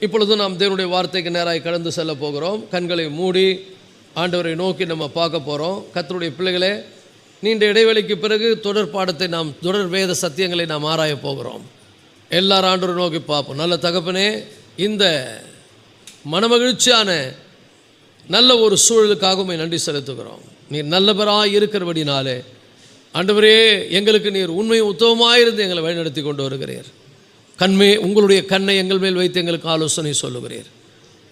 இப்பொழுது நாம் தேவனுடைய வார்த்தைக்கு நேராக கடந்து செல்ல போகிறோம். கண்களை மூடி ஆண்டவரை நோக்கி நம்ம பார்க்க போகிறோம். கர்த்தருடைய பிள்ளைகளே, நீண்ட இடைவெளிக்கு பிறகு தொடர் பாடத்தை தொடர் வேத சத்தியங்களை நாம் ஆராய போகிறோம். எல்லாரும் ஆண்டவரை நோக்கி பார்ப்போம். நல்ல தகப்பனே, இந்த மனமகிழ்ச்சியான நல்ல ஒரு சூழலுக்காக நன்றி செலுத்துகிறோம். நீர் நல்லவராக இருக்கிறபடினாலே ஆண்டவரே, எங்களுக்கு நீர் உண்மையும் உத்தமமாயிருந்து எங்களை வழிநடத்தி கொண்டு வருகிறீர். உங்களுடைய கண்ணை எங்கள் மேல் வைத்து எங்களுக்கு ஆலோசனை சொல்லுகிறீர்.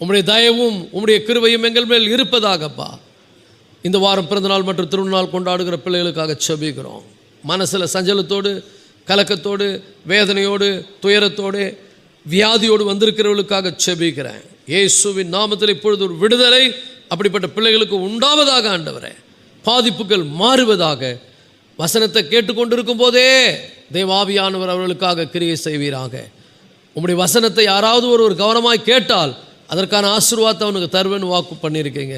உம்முடைய தயவும் உம்முடைய கிருபையும் எங்கள் மேல் இருப்பதாகப்பா. இந்த வாரம் பிறந்தநாள் மற்றும் திருநாள் கொண்டாடுகிற பிள்ளைகளுக்காக செபிக்கிறோம். மனசில் சஞ்சலத்தோடு, கலக்கத்தோடு, வேதனையோடு, துயரத்தோடு, வியாதியோடு வந்திருக்கிறவர்களுக்காக செபிக்கிறேன். இயேசுவின் நாமத்தில் இப்பொழுது ஒரு விடுதலை அப்படிப்பட்ட பிள்ளைகளுக்கு உண்டாவதாக ஆண்டவரே. பாதிப்புகள் மாறுவதாக. வசனத்தை கேட்டுக்கொண்டிருக்கும் போதே தேவாவியானவர் அவர்களுக்காக கிரியை செய்வீராக. உம்முடைய வசனத்தை யாராவது ஒரு கவனமாய் கேட்டால் அதற்கான ஆசீர்வாதத்தை அவனுக்கு தருவேன்னு வாக்கு பண்ணியிருக்கீங்க.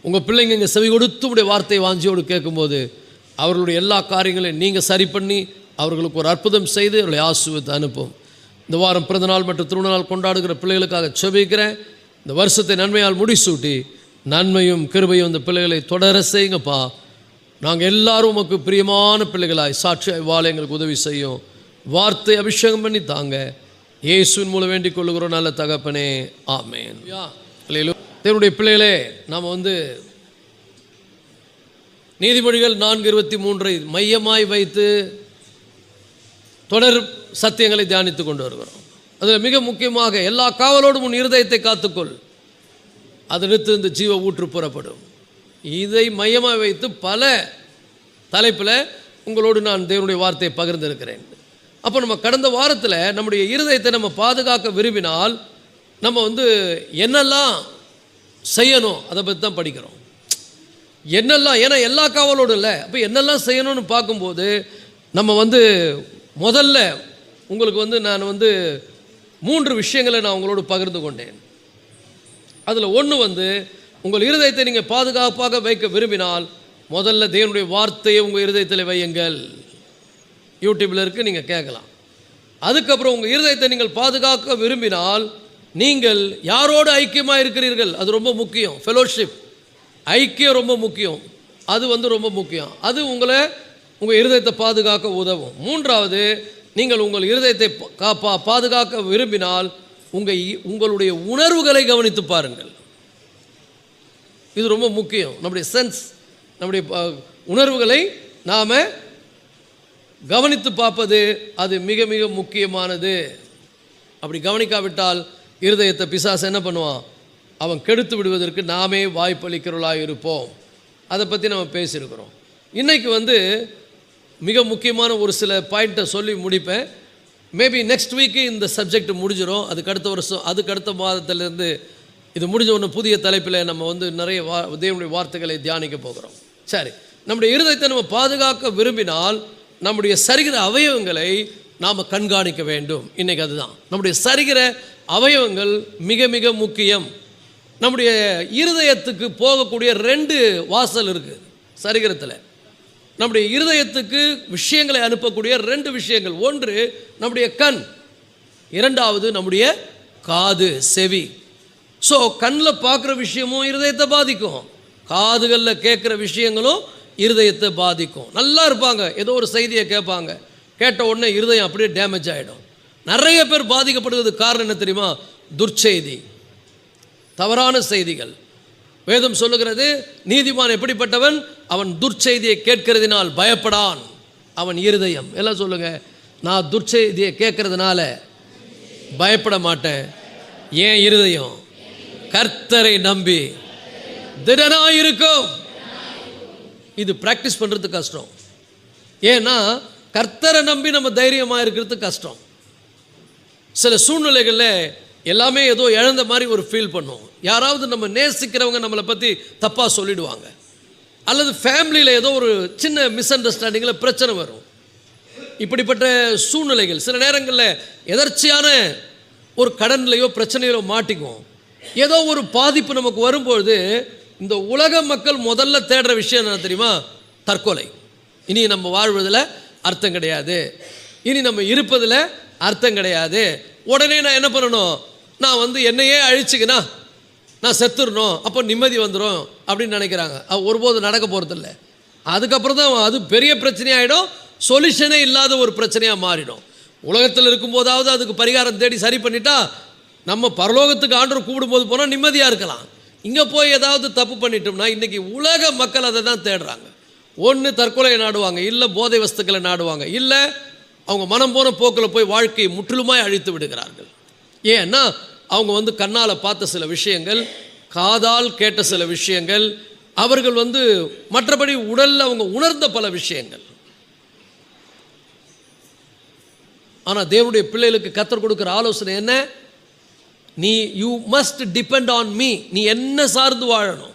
உங்கள் பிள்ளைங்க இங்கே செவி கொடுத்து உடைய வார்த்தையை வாஞ்சியோடு கேட்கும்போது அவர்களுடைய எல்லா காரியங்களையும் நீங்கள் சரி பண்ணி அவர்களுக்கு ஒரு அற்புதம் செய்து அவர்களை ஆசீர்வதித்து அனுப்பும். இந்த வாரம் பிறந்தநாள் மற்றும் திருநாள் கொண்டாடுகிற பிள்ளைகளுக்காக செபிக்கிறேன். இந்த வருஷத்தை நன்மையால் முடிசூட்டி நன்மையும் கிருபையும் இந்த பிள்ளைகளை தொடர செய்யுங்கப்பா. நாங்கள் எல்லாரும் உமக்கு பிரியமான பிள்ளைகளாய் சாட்சியாய் வாழ எங்களுக்கு உதவி செய்யும். வார்த்தை அபிஷேகம் பண்ணி தாங்க. இயேசுவின் மூலம் வேண்டிக் கொள்ளுகிறோம் நல்ல தகப்பனே, ஆமென். தேவனுடைய பிள்ளைகளே, நாம் நீதிமொழிகள் 4:23 மையமாய் வைத்து தொடர் சத்தியங்களை தியானித்து கொண்டு வருகிறோம். அதில் மிக முக்கியமாக எல்லா காவலோடும் உன் இருதயத்தை காத்துக்கொள், அதற்கு இந்த ஜீவ ஊற்று புறப்படும். இதை மையமாக வைத்து பல தலைப்பில் உங்களோடு நான் தேவனுடைய வார்த்தையை பகிர்ந்திருக்கிறேன். அப்போ நம்ம கடந்த வாரத்தில் நம்முடைய இருதயத்தை நம்ம பாதுகாக்க விரும்பினால் நம்ம என்னெல்லாம் செய்யணும் அதை பற்றி தான் படிக்கிறோம். என்னெல்லாம், ஏன்னா எல்லா காவலோடும் இல்லை. அப்போ என்னெல்லாம் செய்யணும்னு பார்க்கும்போது நம்ம முதல்ல உங்களுக்கு நான் 3 விஷயங்களை நான் உங்களோடு பகிர்ந்து கொண்டேன். அதில் ஒன்று உங்கள் இருதயத்தை நீங்கள் பாதுகாப்பாக வைக்க விரும்பினால் முதல்ல தேவனுடைய வார்த்தையை உங்கள் இருதயத்தில் வையுங்கள். யூடியூப்பில் இருக்குது, நீங்கள் கேட்கலாம். அதுக்கப்புறம் உங்கள் இருதயத்தை நீங்கள் பாதுகாக்க விரும்பினால் நீங்கள் யாரோடு ஐக்கியமாக இருக்கிறீர்கள், அது ரொம்ப முக்கியம். ஃபெலோஷிப், ஐக்கியம் ரொம்ப முக்கியம். அது ரொம்ப முக்கியம். அது உங்கள் இருதயத்தை பாதுகாக்க உதவும். 3வது, நீங்கள் உங்கள் இருதயத்தை பாதுகாக்க விரும்பினால் உங்களுடைய உணர்வுகளை கவனித்து பாருங்கள். இது ரொம்ப முக்கியம். நம்முடைய சென்ஸ், நம்முடைய உணர்வுகளை நாம் கவனித்து பார்ப்பது அது மிக மிக முக்கியமானது. அப்படி கவனிக்காவிட்டால் இருதயத்தை பிசாசு என்ன பண்ணுவான், அவன் கெடுத்து விடுவதற்கு நாமே வாய்ப்பளிக்கிறவர்களாக இருப்போம். அதை பற்றி நம்ம பேசியிருக்கிறோம். இன்றைக்கி மிக முக்கியமான ஒரு சில பாயிண்ட்டை சொல்லி முடிப்பேன். மேபி நெக்ஸ்ட் வீக்கு இந்த சப்ஜெக்ட் முடிஞ்சிடும். அதுக்கு அடுத்த மாதத்திலேருந்து இது முடிஞ்ச ஒன்று புதிய தலைப்பில் நம்ம நிறைய தேவனுடைய வார்த்தைகளை தியானிக்க போகிறோம். சரி, நம்முடைய இருதயத்தை நம்ம பாதுகாக்க விரும்பினால் நம்முடைய சரீர அவயவங்களை நாம் கண்காணிக்க வேண்டும். இன்றைக்கி அதுதான் நம்முடைய சரீர அவயவங்கள் மிக மிக முக்கியம். நம்முடைய இருதயத்துக்கு போகக்கூடிய 2 வாசல் இருக்குது சரீரத்தில். நம்முடைய இருதயத்துக்கு விஷயங்களை அனுப்பக்கூடிய 2 விஷயங்கள். ஒன்று நம்முடைய கண், 2வது நம்முடைய காது, செவி. ஸோ கண்ணில் பார்க்குற விஷயமும் இருதயத்தை பாதிக்கும், காதுகளில் கேட்குற விஷயங்களும் இருதயத்தை பாதிக்கும். நல்லா இருப்பாங்க, ஏதோ ஒரு செய்தியை கேட்பாங்க, கேட்ட உடனே இருதயம் அப்படியே டேமேஜ் ஆகிடும். நிறைய பேர் பாதிக்கப்படுவதுக்கு காரணம் என்ன தெரியுமா? துர்ச்செய்தி, தவறான செய்திகள். வேதம் சொல்லுகிறது, நீதிமான் எப்படிப்பட்டவன், அவன் துர்ச்செய்தியை கேட்கிறதுனால் பயப்படான், அவன் இருதயம். எல்லாம் சொல்லுங்க, நான் துர்ச்செய்தியை கேட்கறதுனால பயப்பட மாட்டேன், ஏன் இருதயம் கர்த்தரை நம்பி திடனாயிருக்கும். இது பிராக்டிஸ் பண்ணுறது கஷ்டம். ஏன்னா கர்த்தரை நம்பி நம்ம தைரியமாக இருக்கிறது கஷ்டம். சில சூழ்நிலைகளில் எல்லாமே ஏதோ இழந்த மாதிரி ஒரு ஃபீல் பண்ணும். யாராவது நம்ம நேசிக்கிறவங்க நம்மளை பற்றி தப்பாக சொல்லிடுவாங்க, அல்லது ஃபேமிலியில் ஏதோ ஒரு சின்ன மிஸ் அண்டர்ஸ்டாண்டிங்கில் பிரச்சனை வரும். இப்படிப்பட்ட சூழ்நிலைகள் சில நேரங்களில் எதர்ச்சியான ஒரு கடன்லையோ பிரச்சனையிலோ மாட்டிக்குவோம். ஏதோ ஒரு பாதிப்பு நமக்கு வரும்பொழுது இந்த உலக மக்கள் முதல்ல தேடுற விஷயம் என்ன தெரியுமா? தற்கொலை. இனி நம்ம வாழ்வதில் அர்த்தம் கிடையாது, இனி நம்ம இருப்பதில் அர்த்தம் கிடையாது. உடனே நான் என்ன பண்ணணும்? நான் வந்து என்னையே அழிச்சுக்கினா நான் செத்துடணும், அப்போ நிம்மதி வந்துடும் அப்படின்னு நினைக்கிறாங்க. அது ஒருபோது நடக்க போகிறதில்ல. அதுக்கப்புறம் தான் அது பெரிய பிரச்சனையாகிடும், சொல்யூஷனே இல்லாத ஒரு பிரச்சனையாக மாறிடும். உலகத்தில் இருக்கும்போதாவது அதுக்கு பரிகாரம் தேடி சரி பண்ணிட்டா நம்ம பரலோகத்துக்கு ஆண்டவர் கூப்பிடும்போது போனால் நிம்மதியாக இருக்கலாம். இங்கே போய் ஏதாவது தப்பு பண்ணிட்டோம்னா இன்றைக்கி உலக மக்கள் அதை தான் தேடுறாங்க. ஒன்று தற்கொலையை நாடுவாங்க, இல்லை போதை வஸ்துக்களை நாடுவாங்க, இல்லை அவங்க மனம் போன போக்கில் போய் வாழ்க்கையை முற்றிலுமாய் அழித்து விடுகிறார்கள். ஏன்னா அவங்க வந்து கண்ணால் பார்த்த சில விஷயங்கள், காதால் கேட்ட சில விஷயங்கள், அவர்கள் வந்து மற்றபடி உடலில் அவங்க உணர்ந்த பல விஷயங்கள். ஆனால் தேவனுடைய பிள்ளைகளுக்கு கர்த்தர் கொடுக்குற ஆலோசனை என்ன? நீ you must depend on me. நீ என்ன சார்ந்து வாழணும்.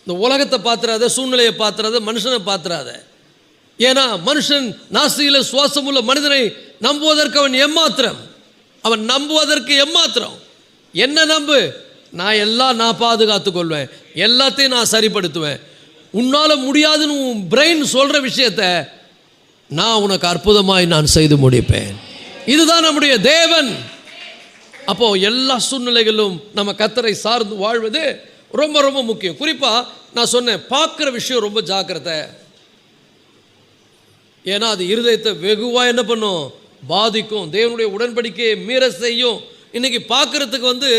இந்த உலகத்தை பார்த்துறாத, சூழ்நிலையை பார்த்துறாத, மனுஷனை பார்த்துறாத. ஏன்னா மனுஷன் நாசியில் சுவாசமுள்ள மனிதனை நம்புவதற்கு அவன் எம்மாத்திரம், அவன் நம்புவதற்கு எம்மாத்திரம். என்ன நம்பு? நான் பாதுகாத்து கொள்வேன், எல்லாத்தையும் நான் சரிப்படுத்துவேன். உன்னால் முடியாதுன்னு உன் பிரெயின் சொல்கிற விஷயத்த நான் உனக்கு அற்புதமாய் நான் செய்து முடிப்பேன். இதுதான் நம்முடைய தேவன். அப்போது எல்லா சூழ்நிலைகளிலும் நம்ம கர்த்தரை சார்ந்து வாழ்வது ரொம்ப ரொம்ப முக்கியம். குறிப்பாக நான் சொன்னேன், பார்க்குற விஷயம் ரொம்ப ஜாக்கிரதை. ஏன்னா அது இருதயத்தை வெகுவாக என்ன பண்ணும்? பாதிக்கும். தேவனுடைய உடன்படிக்கையை மீற செய்யும். இன்றைக்கி பார்க்குறதுக்கு வந்து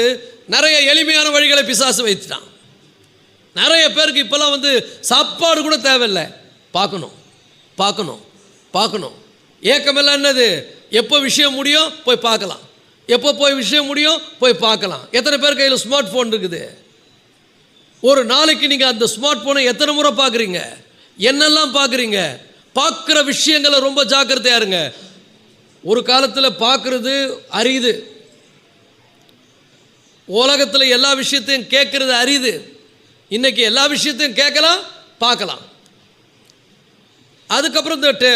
நிறைய எளிமையான வழிகளை பிசாசு வைத்துட்டான். நிறைய பேருக்கு இப்போல்லாம் வந்து சாப்பாடு கூட தேவையில்லை, பார்க்கணும் பார்க்கணும் பார்க்கணும். ஏக்கமெல்லாம் என்னது? எப்போ விஷயம் முடியும் போய் பார்க்கலாம், எப்போ போய் விஷயம் முடியும் போய் பார்க்கலாம். எத்தனை பேர் கையில் ஸ்மார்ட் ஃபோன் இருக்குது? ஒரு நாளைக்கு நீங்கள் அந்த ஸ்மார்ட் ஃபோனை எத்தனை முறை பார்க்குறீங்க? என்னெல்லாம் பார்க்குறீங்க? பார்க்குற விஷயங்களை ரொம்ப ஜாக்கிரதையா இருங்க. ஒரு காலத்தில் பார்க்குறது அரிது, உலகத்தில் எல்லா விஷயத்தையும் கேட்குறது அரிது. இன்றைக்கி எல்லா விஷயத்தையும் கேட்கலாம், பார்க்கலாம். அதுக்கப்புறம் இந்த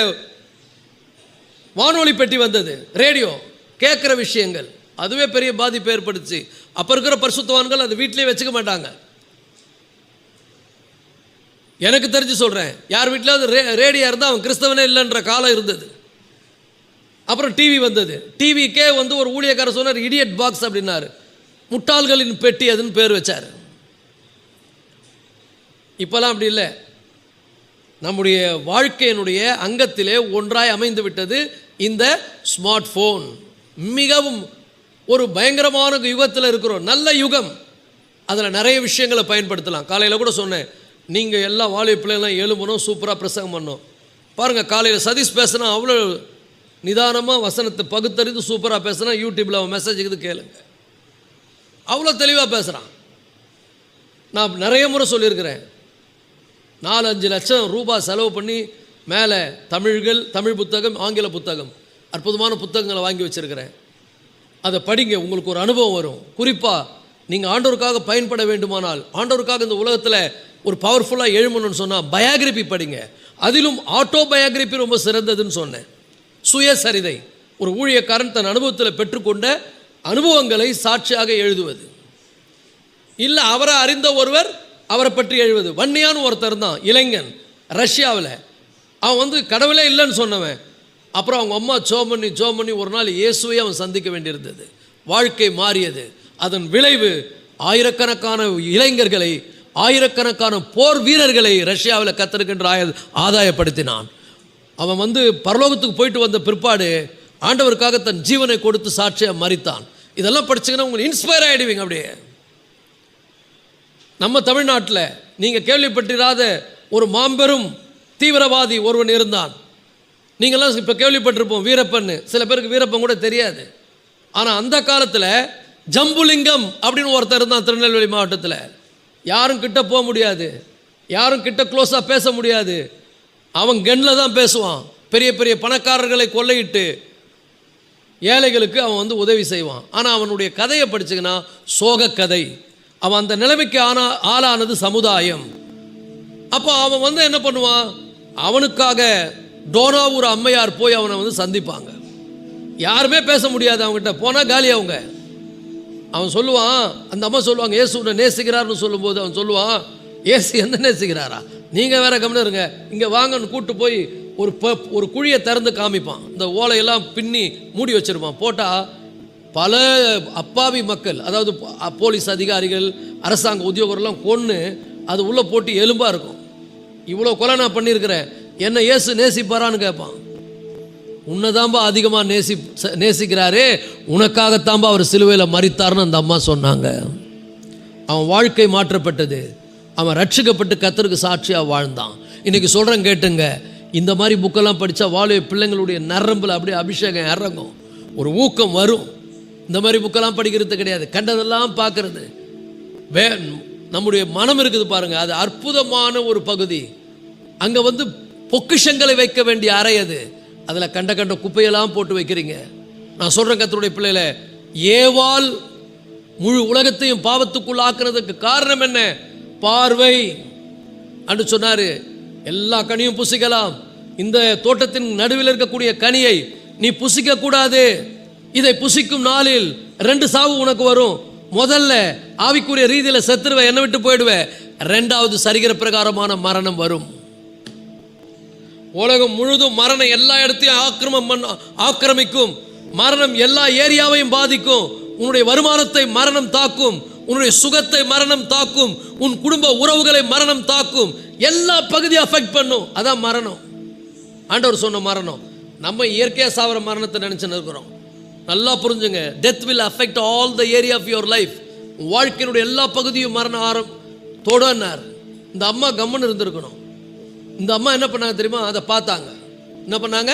வானொலி பெட்டி வந்தது, ரேடியோ, கேட்குற விஷயங்கள், அதுவே பெரிய பாதிப்பு ஏற்படுச்சு. அப்போ இருக்கிற பரிசுத்தவான்கள் அதை வீட்டிலே வச்சுக்க மாட்டாங்க. எனக்கு தெரிஞ்சு சொல்கிறேன், யார் வீட்டிலாவது ரேடியோ இருந்தால் அவன் கிறிஸ்தவனே இல்லைன்ற காலம் இருந்தது. அப்புறம் டிவி வந்தது. டிவிக்கே வந்து ஒரு ஊழியக்காரர் சொன்னார், இடியட் பாக்ஸ் அப்படின்னாரு. முட்டாள்களின் பெட்டி அதுன்னு பேர் வச்சார். இப்போலாம் அப்படி இல்லை. நம்முடைய வாழ்க்கையினுடைய அங்கத்திலே ஒன்றாய் அமைந்து விட்டது இந்த ஸ்மார்ட் ஃபோன். மிகவும் ஒரு பயங்கரமான யுகத்தில் இருக்கிறோம், நல்ல யுகம். அதில் நிறைய விஷயங்களை பயன்படுத்தலாம். காலையில் கூட சொன்னேன், நீங்கள் எல்லா வாலிப பிள்ளைலாம் எழும்பணும், சூப்பராக பிரசங்கம் பண்ணணும். பாருங்கள், காலையில் சதீஷ் பேசுனா அவ்வளோ நிதானமாக வசனத்தை பகுத்தறிந்து சூப்பராக பேசுனா. யூடியூப்பில் அவன் மெசேஜ் இருக்குது கேளுங்க, அவ்வளோ தெளிவாக பேசுகிறான். நான் நிறைய முறை சொல்லியிருக்கிறேன், 4-5 லட்சம் ரூபாய் செலவு பண்ணி மேலே தமிழ் புத்தகம், ஆங்கில புத்தகம், அற்புதமான புத்தகங்களை வாங்கி வச்சுருக்கிறேன். அதை படிங்க, உங்களுக்கு ஒரு அனுபவம் வரும். குறிப்பாக நீங்கள் ஆண்டவருக்காக பயன்பட வேண்டுமானால், ஆண்டவருக்காக இந்த உலகத்தில் ஒரு பவர்ஃபுல்லாக எழுமணும்னு சொன்னால் பயோகிராஃபி படிங்க. அதிலும் ஆட்டோ பயோகிராஃபி ரொம்ப சிறந்ததுன்னு சொன்னேன். சுயசரிதை, ஒரு ஊழியக்காரன் தன் அனுபவத்தில் பெற்றுக்கொண்ட அனுபவங்களை சாட்சியாக எழுதுவது, இல்லை அவரை அறிந்த ஒருவர் அவரை பற்றி எழுதுவது. வன்னியான்னு ஒருத்தர் தான், இளைஞன், ரஷ்யாவில். அவன் வந்து கடவுளே இல்லைன்னு சொன்னவன். அப்புறம் அவங்க அம்மா ஜெபம் பண்ணி ஒரு நாள் இயேசுவை அவன் சந்திக்க வேண்டியிருந்தது. வாழ்க்கை மாறியது. அதன் விளைவு ஆயிரக்கணக்கான இளைஞர்களை, ஆயிரக்கணக்கான போர் வீரர்களை ரஷ்யாவில் கத்தருக்கின்ற ஆதாயப்படுத்தினான். அவன் வந்து பரலோகத்துக்கு போயிட்டு வந்த பிற்பாடு ஆண்டவருக்காக தன் ஜீவனை கொடுத்து சாட்சியாக மரித்தான். இதெல்லாம் படிச்சிங்கன்னா உங்களுக்கு இன்ஸ்பயர் ஆகிடுவீங்க. அப்படியே நம்ம தமிழ்நாட்டில் நீங்கள் கேள்விப்பட்டிராத ஒரு மாபெரும் தீவிரவாதி ஒருவன் இருந்தான். நீங்கள்லாம் இப்போ கேள்விப்பட்டிருப்போம் வீரப்பன். சில பேருக்கு வீரப்பன் கூட தெரியாது. ஆனால் அந்த காலத்தில் ஜம்புலிங்கம் அப்படின்னு ஒருத்தர் இருந்தான் திருநெல்வேலி மாவட்டத்தில். யாரும் கிட்ட போக முடியாது, யாரும் கிட்ட க்ளோஸாக பேச முடியாது. அவன் கன்னில் தான் பேசுவான். பெரிய பெரிய பணக்காரர்களை கொள்ளையிட்டு ஏழைகளுக்கு அவன் வந்து உதவி செய்வான். ஆனால் அவனுடைய கதையை படிச்சுங்கன்னா சோக கதை. அவன் அந்த நிலைமைக்கு ஆளானது சமுதாயம். அப்போ அவன் வந்து என்ன பண்ணுவான், அவனுக்காக டோனாவூர் அம்மையார் போய் அவனை வந்து சந்திப்பாங்க. யாருமே பேச முடியாது அவங்ககிட்ட, போனால் காலி அவங்க. அவன் சொல்லுவான், அந்த அம்மா சொல்லுவாங்க, ஏசு உன்னை நேசிக்கிறார்னு சொல்லும்போது அவன் சொல்லுவான், ஏசு என்ன நேசிக்கிறாரா, நீங்கள் வேற கம்முன்னு இருங்க, இங்கே வாங்கன்னு கூப்பிட்டு போய் ஒரு குழியை திறந்து காமிப்பான். இந்த ஓலையெல்லாம் பின்னி மூடி வச்சுருப்பான். போட்டால் பல அப்பாவி மக்கள், அதாவது போலீஸ் அதிகாரிகள், அரசாங்க உத்தியோகர்லாம் கொன்று அது உள்ளே போட்டு எலும்பாக இருக்கும். இவ்வளோ கொலை நான் பண்ணியிருக்கிறேன், என்ன இயேசு நேசிப்பாரான்னு கேட்பான். உன்னைதான்பா அதிகமாக நேசிக்கிறாரு, உனக்காகத்தான்பா அவர் சிலுவையில் மரித்தார்னு அந்த அம்மா சொன்னாங்க. அவன் வாழ்க்கை மாற்றப்பட்டது, அவன் ரட்சிக்கப்பட்டு கர்த்தருக்கு சாட்சியாக வாழ்ந்தான். இன்றைக்கி சொல்கிறேன் கேட்டுங்க, இந்த மாதிரி புக்கெல்லாம் படித்தா வாழ பிள்ளைங்களுடைய நரம்பில் அப்படியே அபிஷேகம் இறங்கும், ஒரு ஊக்கம் வரும். இந்த மாதிரி புக்கெல்லாம் படிக்கிறது கிடையாது, கண்டதெல்லாம் பார்க்கறது. நம்முடைய மனம் இருக்குது பாருங்கள், அது அற்புதமான ஒரு பகுதி. அங்கே வந்து பொக்கிஷங்களை வைக்க வேண்டிய அறை அது. அதில் கண்ட குப்பையெல்லாம் போட்டு வைக்கிறீங்க. நான் சொல்கிறேன் கர்த்தருடைய பிள்ளைகளை, ஏவாள் முழு உலகத்தையும் பாவத்துக்குள் ஆக்குறதுக்கு காரணம் என்ன? பார்வை என்று சொன்னார். எல்லா கனியும் புசிக்கலாம், இந்த தோட்டத்தின் நடுவில் இருக்கக்கூடிய கனியை நீ புசிக்க கூடாது. இதை புசிக்கும் நாளில் 2 சாவு உனக்கு வரும். முதல்ல ஆவிக்குரிய ரீதியில் செத்துருவ, என்ன விட்டு போயிடுவேன். 2வது சரிகிற பிரகாரமான மரணம் வரும். உலகம் முழுதும் மரணம் எல்லா இடத்தையும் ஆக்கிரமிக்கும். மரணம் எல்லா ஏரியாவையும் பாதிக்கும். உன்னுடைய வருமானத்தை மரணம் தாக்கும், உன்னுடைய சுகத்தை மரணம் தாக்கும், உன் குடும்ப உறவுகளை மரணம் தாக்கும், எல்லா பகுதியும் அஃபெக்ட் பண்ணும். அதான் மரணம். ஆண்டவர் சொன்ன மரணம். நம்ம இயற்கையாக சாவர மரணத்தை நினைச்சுன்னு இருக்கிறோம். நல்லா புரிஞ்சுங்க, death will affect all the area of your life. வாழ்க்கையினுடைய எல்லா பகுதியும் மரணம் தொடர்னார். இந்த அம்மா கம்மன் இருந்திருக்கணும். இந்த அம்மா என்ன பண்ணாங்க தெரியுமா? அதை பார்த்தாங்க. என்ன பண்ணாங்க?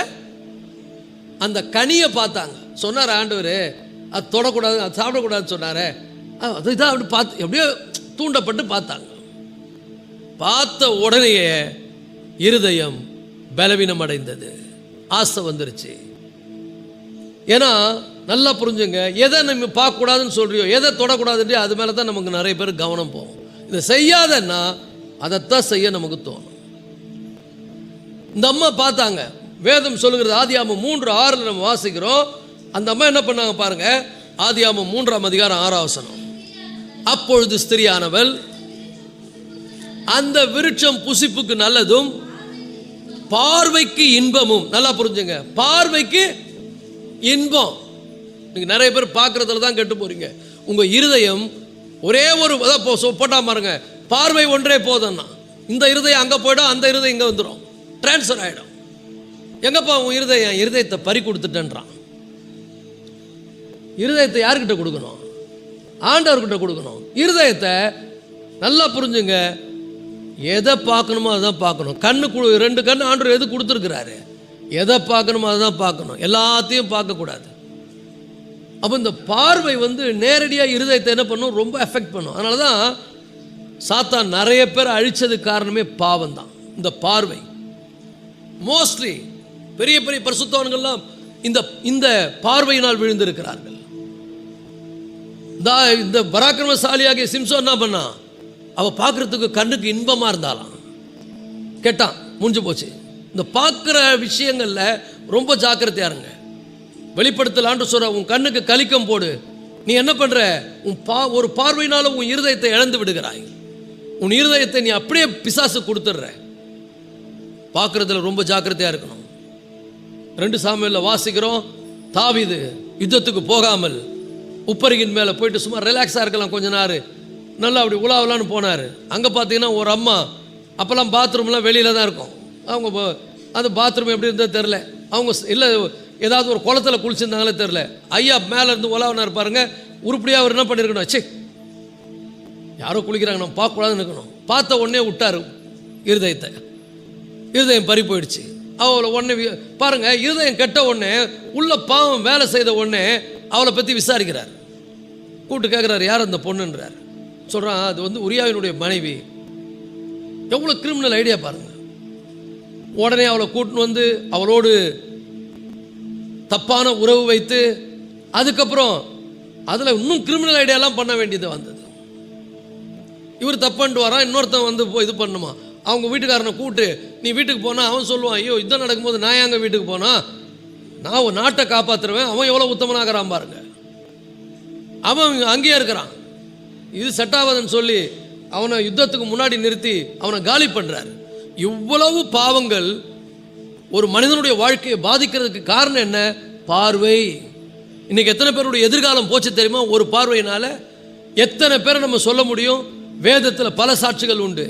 அந்த கனியை பார்த்தாங்க. சொன்னார் ஆண்டவர், அது தொடக்கூடாது, அது சாப்பிடக்கூடாதுன்னு சொன்னார். அதுதான் அப்படி பார்த்து எப்படியோ தூண்டப்பட்டு பார்த்தாங்க. பார்த்த உடனேயே இருதயம் பலவீனம் அடைந்தது, ஆசை வந்துருச்சு. ஏன்னா நல்லா புரிஞ்சுங்க, எதை நம்ம பார்க்கக்கூடாதுன்னு சொல்றியோ, எதை தொடக்கூடாதுன்றே அது மேலே தான் நமக்கு நிறைய பேர் கவனம் போகும். இதை செய்யாதன்னா அதைத்தான் செய்ய நமக்கு தோணும். இந்த அம்மா பார்த்தாங்க. வேதம் சொல்லுகிறது, ஆதியாகமம் 3:6 நம்ம வாசிக்கிறோம். அந்த அம்மா என்ன பண்ணாங்க பாருங்க, ஆதியாகமம் 3ஆம் அதிகாரம் 6ஆம் வசனம். அப்பொழுது ஸ்திரியானவள் அந்த விருட்சம் புசிப்புக்கு நல்லதும் பார்வைக்கு இன்பமும். நல்லா புரிஞ்சுங்க, பார்வைக்கு இன்பம். நீங்க நிறைய பேர் பார்க்கறதுல தான் கெட்டு போறீங்க. உங்க இருதயம் ஒரே ஒரு போட்டா பாருங்க, பார்வை ஒன்றே போதும்னா இந்த இருதயம் அங்க போயிடும், அந்த இருதயம் இங்க வந்துடும், டிரான்ஸ்ஃபர் ஆகிடும். எங்கப்பா உன் இருதயம்? இருதயத்தை பறி கொடுத்துட்டேன்றான். இருதயத்தை யார்கிட்ட கொடுக்கணும்? ஆண்டவர்கிட்ட கொடுக்கணும். இருதயத்தை நல்லா புரிஞ்சுங்க, எதை பார்க்கணுமோ அதுதான் பார்க்கணும். கண்ணு 2 கண்ணு ஆண்டவர் எது கொடுத்துருக்கிறாரு, எதை பார்க்கணுமோ அதுதான் பார்க்கணும், எல்லாத்தையும் பார்க்கக்கூடாது. அப்போ இந்த பார்வை வந்து நேரடியாக இருதயத்தை என்ன பண்ணும்? ரொம்ப எஃபெக்ட் பண்ணும். அதனால தான் சாத்தான் நிறைய பேர் அழிச்சதுக்கு காரணமே பாவம் தான். இந்த பார்வை மோஸ்ட்லி பெரிய பெரிய பரிசுத்தவான்கள்லாம் இந்த பார்வையினால் விழுந்திருக்கிறார்கள். இந்த பராக்கிரமசாலியாகிய சிம்சோன் என்ன பண்ணா? அவ பார்க்கறதுக்கு கண்ணுக்கு இன்பமா இருந்தாலாம், கேட்டான், முடிஞ்சு போச்சு. இந்த பார்க்குற விஷயங்கள்ல ரொம்ப ஜாக்கிரதையா இருங்க. வெளிப்படுத்தலான்னு சொல்ற, உன் கண்ணுக்கு கலிக்கம் போடு. நீ என்ன பண்ற? ஒரு பார்வையினால உன் இருதயத்தை இழந்து விடுகிறாய். உன் இருதயத்தை நீ அப்படியே பிசாசு கொடுத்துடுற. பார்க்கறதுல ரொம்ப ஜாக்கிரதையா இருக்கணும். 2 சாமுவேல்ல வாசிக்கிறோம், தாவீது யுத்தத்துக்கு போகாமல் உப்பரிகின் மேலே போயிட்டு சும்மா ரிலாக்ஸாக இருக்கலாம் கொஞ்ச நேரம், நல்லா அப்படி உலாவலான்னு போனார். அங்கே பார்த்தீங்கன்னா ஒரு அம்மா, அப்போல்லாம் பாத்ரூம்லாம் வெளியில் தான் இருக்கும். அவங்க அந்த பாத்ரூம் எப்படி இருந்தால் தெரில, அவங்க இல்லை ஏதாவது ஒரு குளத்தில் குளிச்சிருந்தாங்களே தெரில. ஐயா மேலே இருந்து உலாவனார் பாருங்க, உருப்படியாக அவர் என்ன பண்ணியிருக்கணும்? சே, யாரோ குளிக்கிறாங்க, நம்ம பார்க்கக்கூடாதுன்னு இருக்கணும். பார்த்த உடனே விட்டார் இருதயத்தை. இருதயம் பறி போயிடுச்சு. அவளை உடனே பாருங்க, இருதயம் கெட்ட உடனே உள்ள பாவம் வேலை செய்த உடனே அவளை பற்றி விசாரிக்கிறார். கூப்பிட்டு கேட்குறாரு, யார் அந்த பொண்ணுன்றார். சொல்கிறான், அது வந்து உரியாவினுடைய மனைவி. எவ்வளோ கிரிமினல் ஐடியா பாருங்க. உடனே அவளை கூட்டின்னு வந்து அவளோடு தப்பான உறவு வைத்து, அதுக்கப்புறம் அதில் இன்னும் கிரிமினல் ஐடியாலாம் பண்ண வேண்டியது வந்தது. இவர் தப்புன்ட்டு வரான், இன்னொருத்தன் வந்து இது பண்ணுமா. அவங்க வீட்டுக்காரனை கூப்பிட்டு, நீ வீட்டுக்கு போனால் அவன் சொல்லுவான், ஐயோ யுத்தம் நடக்கும்போது நான் எங்க வீட்டுக்கு போனா, நான் ஒரு நாட்டை காப்பாற்றுருவேன். அவன் எவ்வளோ உத்தமனாகிறான் பாருங்க. அவன் அங்கேயே இருக்கிறான். இது செட் ஆகாதுன்னு சொல்லி அவனை யுத்தத்துக்கு முன்னாடி நிறுத்தி அவனை காலி பண்ணுறார். இவ்வளவு பாவங்கள் ஒரு மனிதனுடைய வாழ்க்கையை பாதிக்கிறதுக்கு காரணம் என்ன? பார்வை. இன்னைக்கு எத்தனை பேருடைய எதிர்காலம் போச்சு தெரியுமா? ஒரு பார்வையினால எத்தனை பேரை நம்ம சொல்ல முடியும்? வேதத்தில் பல சாட்சிகள் உண்டு.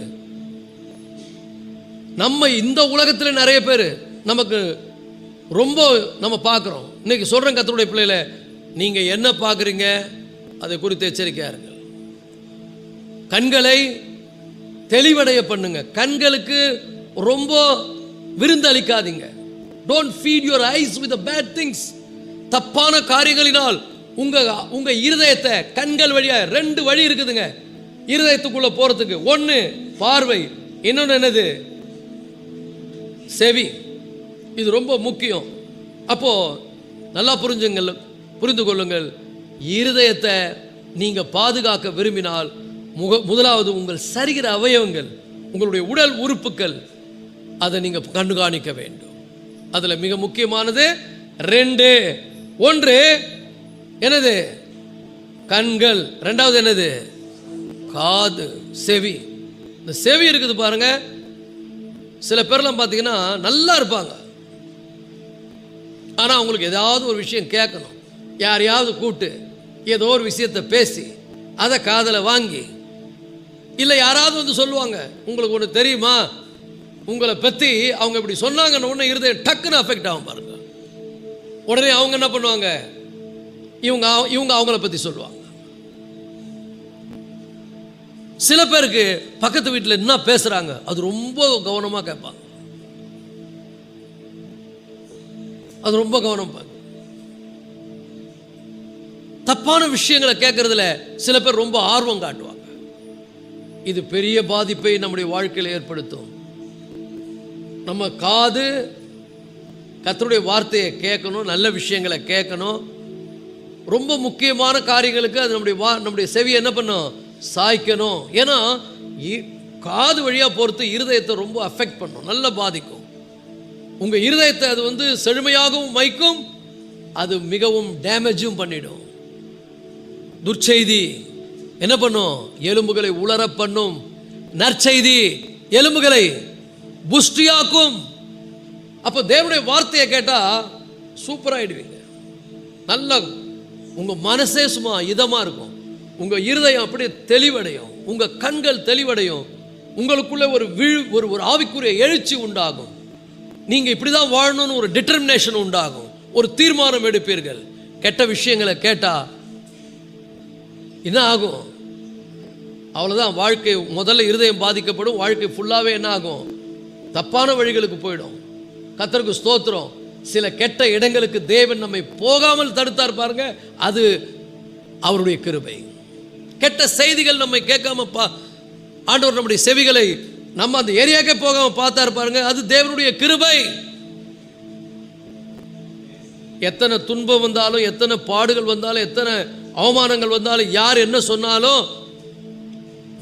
நம்ம இந்த உலகத்தில் நிறைய பேர் நமக்கு ரொம்ப நம்ம பார்க்குறோம். இன்னைக்கு சொல்கிறேன் கர்த்தருடைய பிள்ளைகளை, நீங்கள் என்ன பார்க்குறீங்க அதை குறித்து எச்சரிக்கையா இருங்கள். கண்களை தெளிவடைய பண்ணுங்க. கண்களுக்கு ரொம்ப விருந்தளிக்காதீங்க. Don't feed your eyes with bad things. தப்பான காரியங்களினால் உங்க இருதயத்தை கண்கள் வழியா, 2 வழி இருக்குதுங்க இருதயத்துக்குள்ள போறதுக்கு. ஒன்று பார்வை, இன்னொன்று என்னது? செவி. இது ரொம்ப முக்கியம். அப்போ நல்லா புரிந்து கொள்ளுங்கள். இருதயத்தை நீங்க பாதுகாக்க விரும்பினால் முதலாவது உங்கள் சரீர அவயவங்கள், உங்களுடைய உடல் உறுப்புகள், அதை நீங்க கண்காணிக்க வேண்டும். அதுல மிக முக்கியமானது 2. ஒன்று என்னது? கண்கள். 2வது என்னது? காது, செவி. இந்த செவி இருக்குது பாருங்க. சில பேர்லாம் பார்த்தீங்கன்னா நல்லா இருப்பாங்க, ஆனால் அவங்களுக்கு ஏதாவது ஒரு விஷயம் கேட்கணும், யாரையாவது கூப்பிட்டு ஏதோ ஒரு விஷயத்தை பேசி அதை காதில் வாங்கி, இல்லை யாராவது வந்து சொல்லுவாங்க, உங்களுக்கு ஒன்று தெரியுமா, உங்களை பற்றி அவங்க இப்படி சொன்னாங்கன்னு ஒன்று இருதயம் டக்குன்னு அஃபெக்ட் ஆகும் பாருங்க. உடனே அவங்க என்ன பண்ணுவாங்க? இவங்க அவங்கள பற்றி சொல்லுவாங்க. சில பேருக்கு பக்கத்து வீட்டில் என்ன பேசுறாங்க அது ரொம்ப கவனமாக கேட்பாங்க. அது ரொம்ப கவனம். தப்பான விஷயங்களை கேட்கறதுல சில பேர் ரொம்ப ஆர்வம் காட்டுவாங்க. இது பெரிய பாதிப்பை நம்முடைய வாழ்க்கையில் ஏற்படுத்தும். நம்ம காது கர்த்தருடைய வார்த்தையை கேட்கணும், நல்ல விஷயங்களை கேட்கணும். ரொம்ப முக்கியமான காரியங்களுக்கு அது நம்முடைய செவியை என்ன பண்ணும்? சாய்க்கணும். ஏன்னா காது வழியாக பொறுத்து இருதயத்தை ரொம்ப அஃபெக்ட் பண்ணும், நல்லா பாதிக்கும். உங்கள் இருதயத்தை அது செழுமையாகவும் வைக்கும், அது மிகவும் டேமேஜும் பண்ணிடும். துர்ச்செய்தி என்ன பண்ணும்? எலும்புகளை உலர பண்ணும். நற்செய்தி எலும்புகளை புஷ்டியாக்கும். அப்போ தேவனுடைய வார்த்தையை கேட்டால் சூப்பராகிடுவீங்க. நல்லா உங்கள் மனசே சும்மா இதமாக இருக்கும், உங்கள் இருதயம் அப்படியே தெளிவடையும், உங்கள் கண்கள் தெளிவடையும், உங்களுக்குள்ளே ஒரு ஆவிக்குரிய எழுச்சி உண்டாகும். நீங்கள் இப்படி தான் வாழணும்னு ஒரு டிட்டர்மினேஷன் உண்டாகும், ஒரு தீர்மானம் எடுப்பீர்கள். கெட்ட விஷயங்களை கேட்டால் என்ன ஆகும்? அவ்வளோதான், வாழ்க்கை முதல்ல இருதயம் பாதிக்கப்படும். வாழ்க்கை ஃபுல்லாகவே என்ன ஆகும்? தப்பான வழிகளுக்கு போயிடும். கர்த்தருக்கு ஸ்தோத்திரம். சில கெட்ட இடங்களுக்கு தேவன் நம்மை போகாமல் தடுத்தார் பாருங்க, அது அவருடைய கிருபை. கெட்ட செய்திகள் நம்மை கேட்காம ஆண்டவர் நம்முடைய செவிகளை நம்ம அந்த ஏரியாக்கே போகாம பார்த்தார் பாருங்க, அது தேவனுடைய கிருபை. எத்தனை துன்பம் வந்தாலும், எத்தனை பாடுகள் வந்தாலும், எத்தனை அவமானங்கள் வந்தாலும், யார் என்ன சொன்னாலும்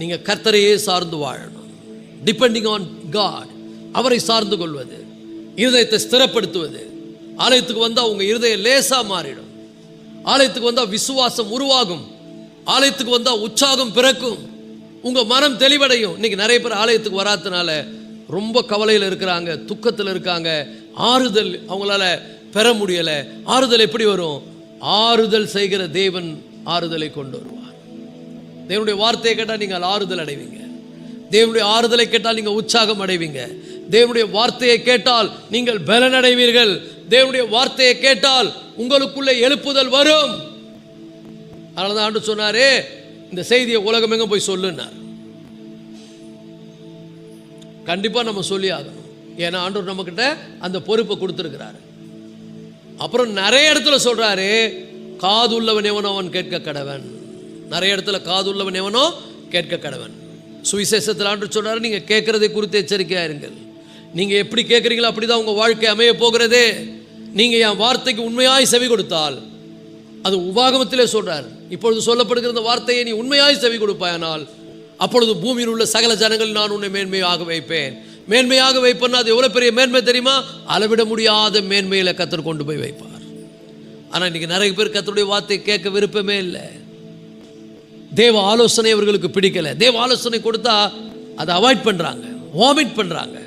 நீங்க கர்த்தரையே சார்ந்து வாழணும். டிபெண்டிங் ஆன் காட், அவரை சார்ந்து கொள்வது, இருதயத்தை ஸ்திரப்படுத்துவது. ஆலயத்துக்கு வந்தால் உங்க இருதயம் லேசா மாறிடும். ஆலயத்துக்கு வந்தால் விசுவாசம் உருவாகும். ஆலயத்துக்கு வந்தால் உற்சாகம் பிறக்கும். உங்க மனம் தெளிவடையும். இன்னைக்கு நிறைய பேர் ஆலயத்துக்கு வராதனால ரொம்ப கவலையில் இருக்கிறாங்க, துக்கத்தில் இருக்காங்க. ஆறுதல் அவங்களால பெற முடியலை. ஆறுதல் எப்படி வரும்? ஆறுதல் செய்கிற தேவன் ஆறுதலை கொண்டு வருவார். தேவனுடைய வார்த்தையை கேட்டால் நீங்கள் ஆறுதல் அடைவீங்க. தேவனுடைய ஆறுதலை கேட்டால் நீங்கள் உற்சாகம் அடைவீங்க. தேவனுடைய வார்த்தையை கேட்டால் நீங்கள் பலன் அடைவீர்கள். தேவனுடைய வார்த்தையை கேட்டால் உங்களுக்குள்ளே எழுப்புதல் வரும். அதனால தான் ஆண்டு சொன்னாரே, இந்த செய்தியை உலகம் எங்க போய் சொல்லுன்னார். கண்டிப்பாக நம்ம சொல்லி ஆகணும். ஏன்னா ஆண்டவர் நம்மக்கிட்ட அந்த பொறுப்பை கொடுத்துருக்கிறாரு. அப்புறம் நிறைய இடத்துல சொல்றாரு, காது உள்ளவன் எவனோ அவன் கேட்க கடவன். நிறைய இடத்துல காது உள்ளவன் எவனோ கேட்க கடவன். சுவிசேஷத்தில் ஆண்டு சொல்றாரு, நீங்க கேட்கறதை குறித்து எச்சரிக்கையா இருங்கள். நீங்க எப்படி கேட்குறீங்களோ அப்படிதான் உங்க வாழ்க்கை அமைய போகிறதே. நீங்க என் வார்த்தைக்கு உண்மையாய் செவி கொடுத்தால், அது உபாகமத்திலே சொல்றார், இப்பொழுது சொல்லப்படுகிற இந்த வார்த்தையை நீ உண்மையாய் செவி கொடுப்பாயானால் அப்பொழுது பூமியில் உள்ள சகல ஜனங்கள் நான் உன்னை மேன்மையாக வைப்பேன். மேன்மையாக வைப்பேன்னா அது எவ்வளவு பெரிய மேன்மை தெரியுமா? அளவிட முடியாத மேன்மையில கர்த்தர் கொண்டு போய் வைப்பார். ஆனா இன்னைக்கு நிறைய பேர் கர்த்தருடைய வார்த்தையை கேட்க விருப்பமே இல்லை. தேவ ஆலோசனை அவர்களுக்கு பிடிக்கல. தேவ ஆலோசனை கொடுத்தா அதை அவாய்ட் பண்றாங்க, வாமிட் பண்றாங்க.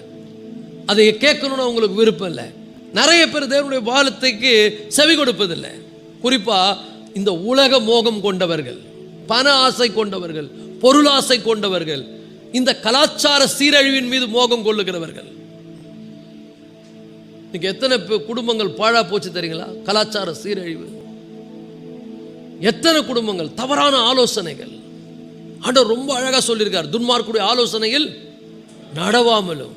அதை கேட்கணும்னு அவங்களுக்கு விருப்பம் இல்லை. நிறைய பேர் தேவனுடைய வார்த்தைக்கு செவி கொடுப்பதில்லை. குறிப்பாக இந்த உலக மோகம் கொண்டவர்கள், பண ஆசை கொண்டவர்கள், பொருளாசை கொண்டவர்கள், இந்த கலாச்சார சீரழிவின் மீது மோகம் கொள்ளுகிறவர்கள். இன்னைக்கு எத்தனை குடும்பங்கள் பாழா போச்சு தெரியுங்களா? கலாச்சார சீரழிவு. எத்தனை குடும்பங்கள், தவறான ஆலோசனைகள். ஆண்டவர் ரொம்ப அழகாக சொல்லியிருக்கார், துன்மார்க்குடைய ஆலோசனையில் நடவாமலும்.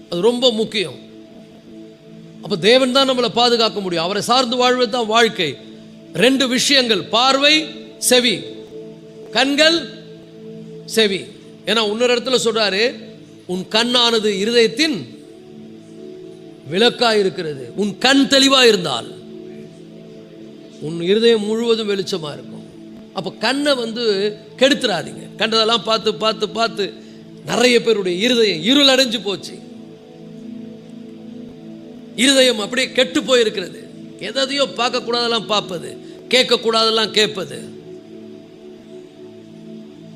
அது ரொம்ப முக்கியம். அப்போ தேவன் தான் நம்மளை பாதுகாக்க முடியும். அவரை சார்ந்து வாழ்வது தான் வாழ்க்கை. 2 விஷயங்கள், பார்வை, செவி. கண்கள், செவி. ஏன்னா இன்னொரு இடத்துல சொல்றாரு, உன் கண்ணானது இருதயத்தின் விளக்காய் இருக்கிறது. உன் கண் தெளிவா இருந்தால் உன் இருதயம் முழுவதும் வெளிச்சமா இருக்கும். அப்போ கண்ணை கெடுத்துறாதீங்க. கண்டதெல்லாம் பார்த்து பார்த்து பார்த்து நிறைய பேருடைய இருதயம் இருள் அடைஞ்சு போச்சு. இருதயம் அப்படியே கெட்டு போயிருக்கிறது. எதையோ பார்க்கக்கூடாதெல்லாம் பார்ப்பது, கேட்கக்கூடாதெல்லாம் கேட்பது.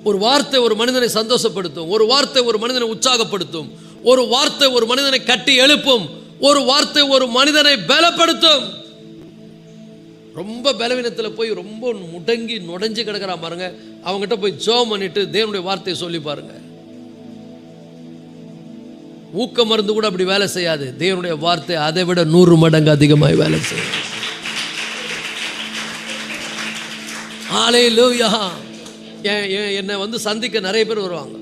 ஒரு வார்த்தை ஒரு மனிதனை சந்தோஷப்படுத்தும், ஒரு வார்த்தை ஒரு மனிதனை உற்சாகப்படுத்தும், ஒரு வார்த்தை ஒரு மனிதனை கட்டி எழுப்பும், ஒரு வார்த்தை ஒரு மனிதனை பலப்படுத்தும். ரொம்ப பலவீனத்தில் போய் ரொம்ப முடங்கி நுடைஞ்சு கிடக்கிறா பாருங்க, அவங்ககிட்ட போய் ஜெபம் பண்ணிட்டு தேவனுடைய வார்த்தையை சொல்லி பாருங்க. ஊக்க மருந்து கூட அப்படி வேலை செய்யாது. தேவனுடைய வார்த்தை அதை விட 100 மடங்கு அதிகமாக வேலை செய்யும். ஹல்லேலூயா. என்னை சந்திக்க நிறைய பேர் வருவாங்க,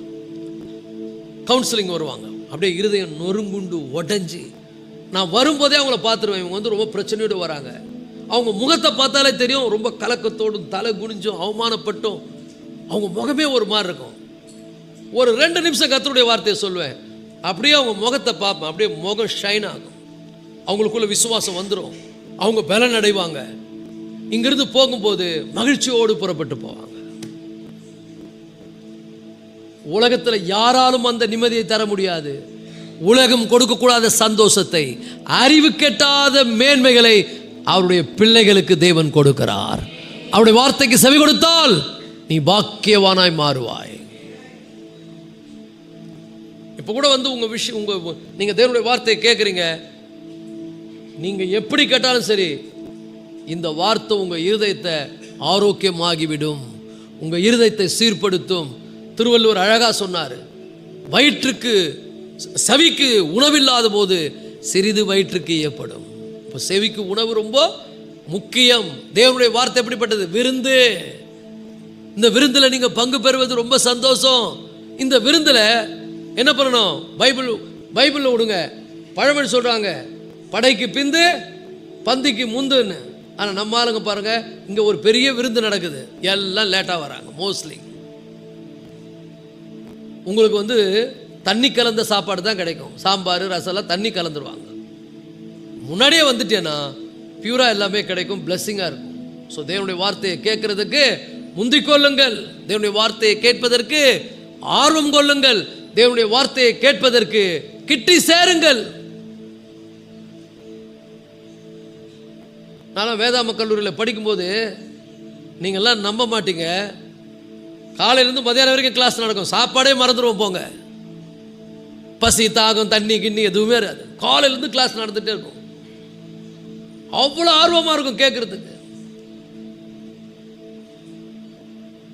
கவுன்சிலிங் வருவாங்க. அப்படியே இருதயம் நொறுங்குண்டு உடஞ்சி, நான் வரும்போதே அவங்கள பார்த்துருவேன். இவங்க ரொம்ப பிரச்சனையோடு வராங்க. அவங்க முகத்தை பார்த்தாலே தெரியும், ரொம்ப கலக்கத்தோடும் தலை குனிஞ்சும் அவமானப்பட்டும் அவங்க முகமே ஒரு மாதிரி இருக்கும். ஒரு 2 நிமிஷம் கர்த்தருடைய வார்த்தையை சொல்லுவேன், அப்படியே அவங்க முகத்தை பார்ப்பேன், அப்படியே முகம் ஷைன் ஆகும். அவங்களுக்குள்ள விசுவாசம் வந்துடும், அவங்க பலன் அடைவாங்க. இங்கிருந்து போகும்போது மகிழ்ச்சியோடு புறப்பட்டு போவாங்க. உலகத்தில் யாராலும் அந்த நிம்மதியை தர முடியாது. உலகம் கொடுக்கக்கூடாத சந்தோஷத்தை, அறிவு கெட்டாத மேன்மைகளை அவருடைய பிள்ளைகளுக்கு தேவன் கொடுக்கிறார். அவருடைய வார்த்தைக்கு செவி கொடுத்தால் நீ பாக்கியவானாய் மாறுவாய். இப்போ கூட உங்க விஷயம், நீங்க தேவனுடைய வார்த்தையை கேட்குறீங்க, நீங்க எப்படி கேட்டாலும் சரி, இந்த வார்த்தை உங்க இருதயத்தை ஆரோக்கியமாகிவிடும், உங்க இருதயத்தை சீர்படுத்தும். திருவள்ளுவர் அழகா சொன்னார், வயிற்றுக்கு செவிக்கு உணவில்லாத போது சிறிது வயிற்றுக்கு ஏற்படும். இப்போ செவிக்கு உணவு ரொம்ப முக்கியம். தேவனுடைய வார்த்தை எப்படிப்பட்டது? விருந்து. இந்த விருந்தில் நீங்கள் பங்கு பெறுவது ரொம்ப சந்தோஷம். இந்த விருந்தில் என்ன பண்ணணும்? பைபிளில் விடுங்க. பழமொழி சொல்கிறாங்க, படைக்கு பிந்து பந்திக்கு முந்துன்னு. ஆனால் நம்ம ஆளுங்க பாருங்க, இங்கே ஒரு பெரிய விருந்து நடக்குது, எல்லாம் லேட்டாக வராங்க. மோஸ்ட்லி உங்களுக்கு தண்ணி கலந்த சாப்பாடு தான் கிடைக்கும். சாம்பார் ரசம்லாம் தண்ணி கலந்துருவாங்க. முன்னாடியே வந்துட்டேன்னா பியூராக எல்லாமே கிடைக்கும், பிளஸ்ஸிங்காக இருக்கும். ஸோ தேவனுடைய வார்த்தையை கேட்கறதுக்கு முந்திக் கொள்ளுங்கள், தேவனுடைய வார்த்தையை கேட்பதற்கு ஆர்வம் கொள்ளுங்கள், தேவனுடைய வார்த்தையை கேட்பதற்கு கிட்டி சேருங்கள். நான் வேதாம கல்லூரியில் படிக்கும்போது நீங்கள்லாம் நம்ப மாட்டீங்க, காலையிலேருந்து மதியானம் வரைக்கும் கிளாஸ் நடக்கும், சாப்பாடே மறந்துடுவோம் போங்க. பசி தாகம் தண்ணி கிண்ணி எதுவுமே இருக்காது. காலையிலேருந்து கிளாஸ் நடந்துகிட்டே இருக்கும். அவ்வளோ ஆர்வமாக இருக்கும் கேட்குறதுக்கு.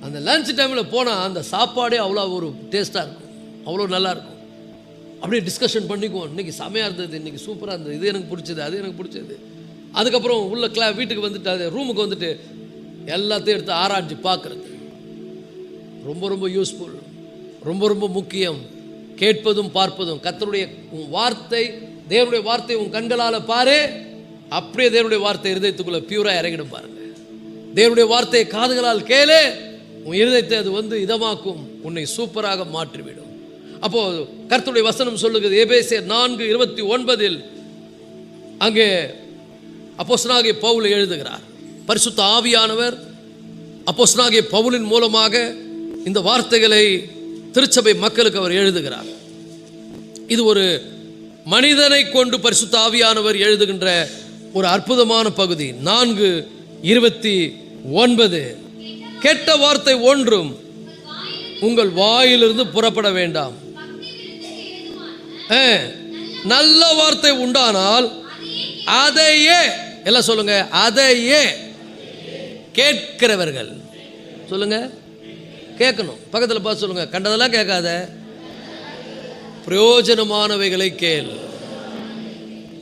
அந்த லஞ்ச் டைமில் போனால் அந்த சாப்பாடே அவ்வளோ ஒரு டேஸ்ட்டாக இருக்கும், அவ்வளோ நல்லாயிருக்கும். அப்படியே டிஸ்கஷன் பண்ணிக்குவோம், இன்றைக்கி செமையாக இருந்தது, இன்றைக்கி சூப்பராக இருந்தது, இது எனக்கு பிடிச்சது, அது எனக்கு பிடிச்சது. அதுக்கப்புறம் உள்ள வீட்டுக்கு வந்துட்டு அது ரூமுக்கு வந்துட்டு எல்லாத்தையும் எடுத்து ஆராய்ச்சி பார்க்குறது ரொம்ப ரொம்ப யூஸ்ஃபுல், ரொம்ப ரொம்ப முக்கியம். கேட்பதும் பார்ப்பதும். கர்த்தருடைய வார்த்தை, தேவனுடைய வார்த்தை உன் கண்களால் பாரு, அப்படியே தேவனுடைய வார்த்தை இருதயத்துக்குள்ள பியூராக இறங்கிடும் பாருங்க. தேவனுடைய வார்த்தையை காதுகளால் கேளு, உன் இருதயத்தை அது இதமாக்கும், உன்னை சூப்பராக மாற்றிவிடும். அப்போ கர்த்தருடைய வசனம் சொல்லுகிறது, எபேசியர் 4:29 அங்கே அப்போஸ்தலனாகிய பவுல் எழுதுகிறார். பரிசுத்த ஆவியானவர் அப்போஸ்தலனாகிய பவுலின் மூலமாக இந்த வார்த்தைகளை திருச்சபை மக்களுக்கு அவர் எழுதுகிறார். இது ஒரு மனிதனை கொண்டு பரிசுத்த ஆவியானவர் எழுதுகின்ற ஒரு அற்புதமான பகுதி. 4:29 கெட்ட வார்த்தை ஒன்றும் உங்கள் வாயிலிருந்து புறப்பட வேண்டாம், நல்ல வார்த்தை உண்டானால் அதையே, எல்லாம் சொல்லுங்க, அதையே கேட்கிறவர்கள். சொல்லுங்க, கேட்கணும். பக்கத்தில் பார்த்து சொல்லுங்க, கண்டதெல்லாம் கேட்காத, பிரயோஜனமானவைகளை கேள்.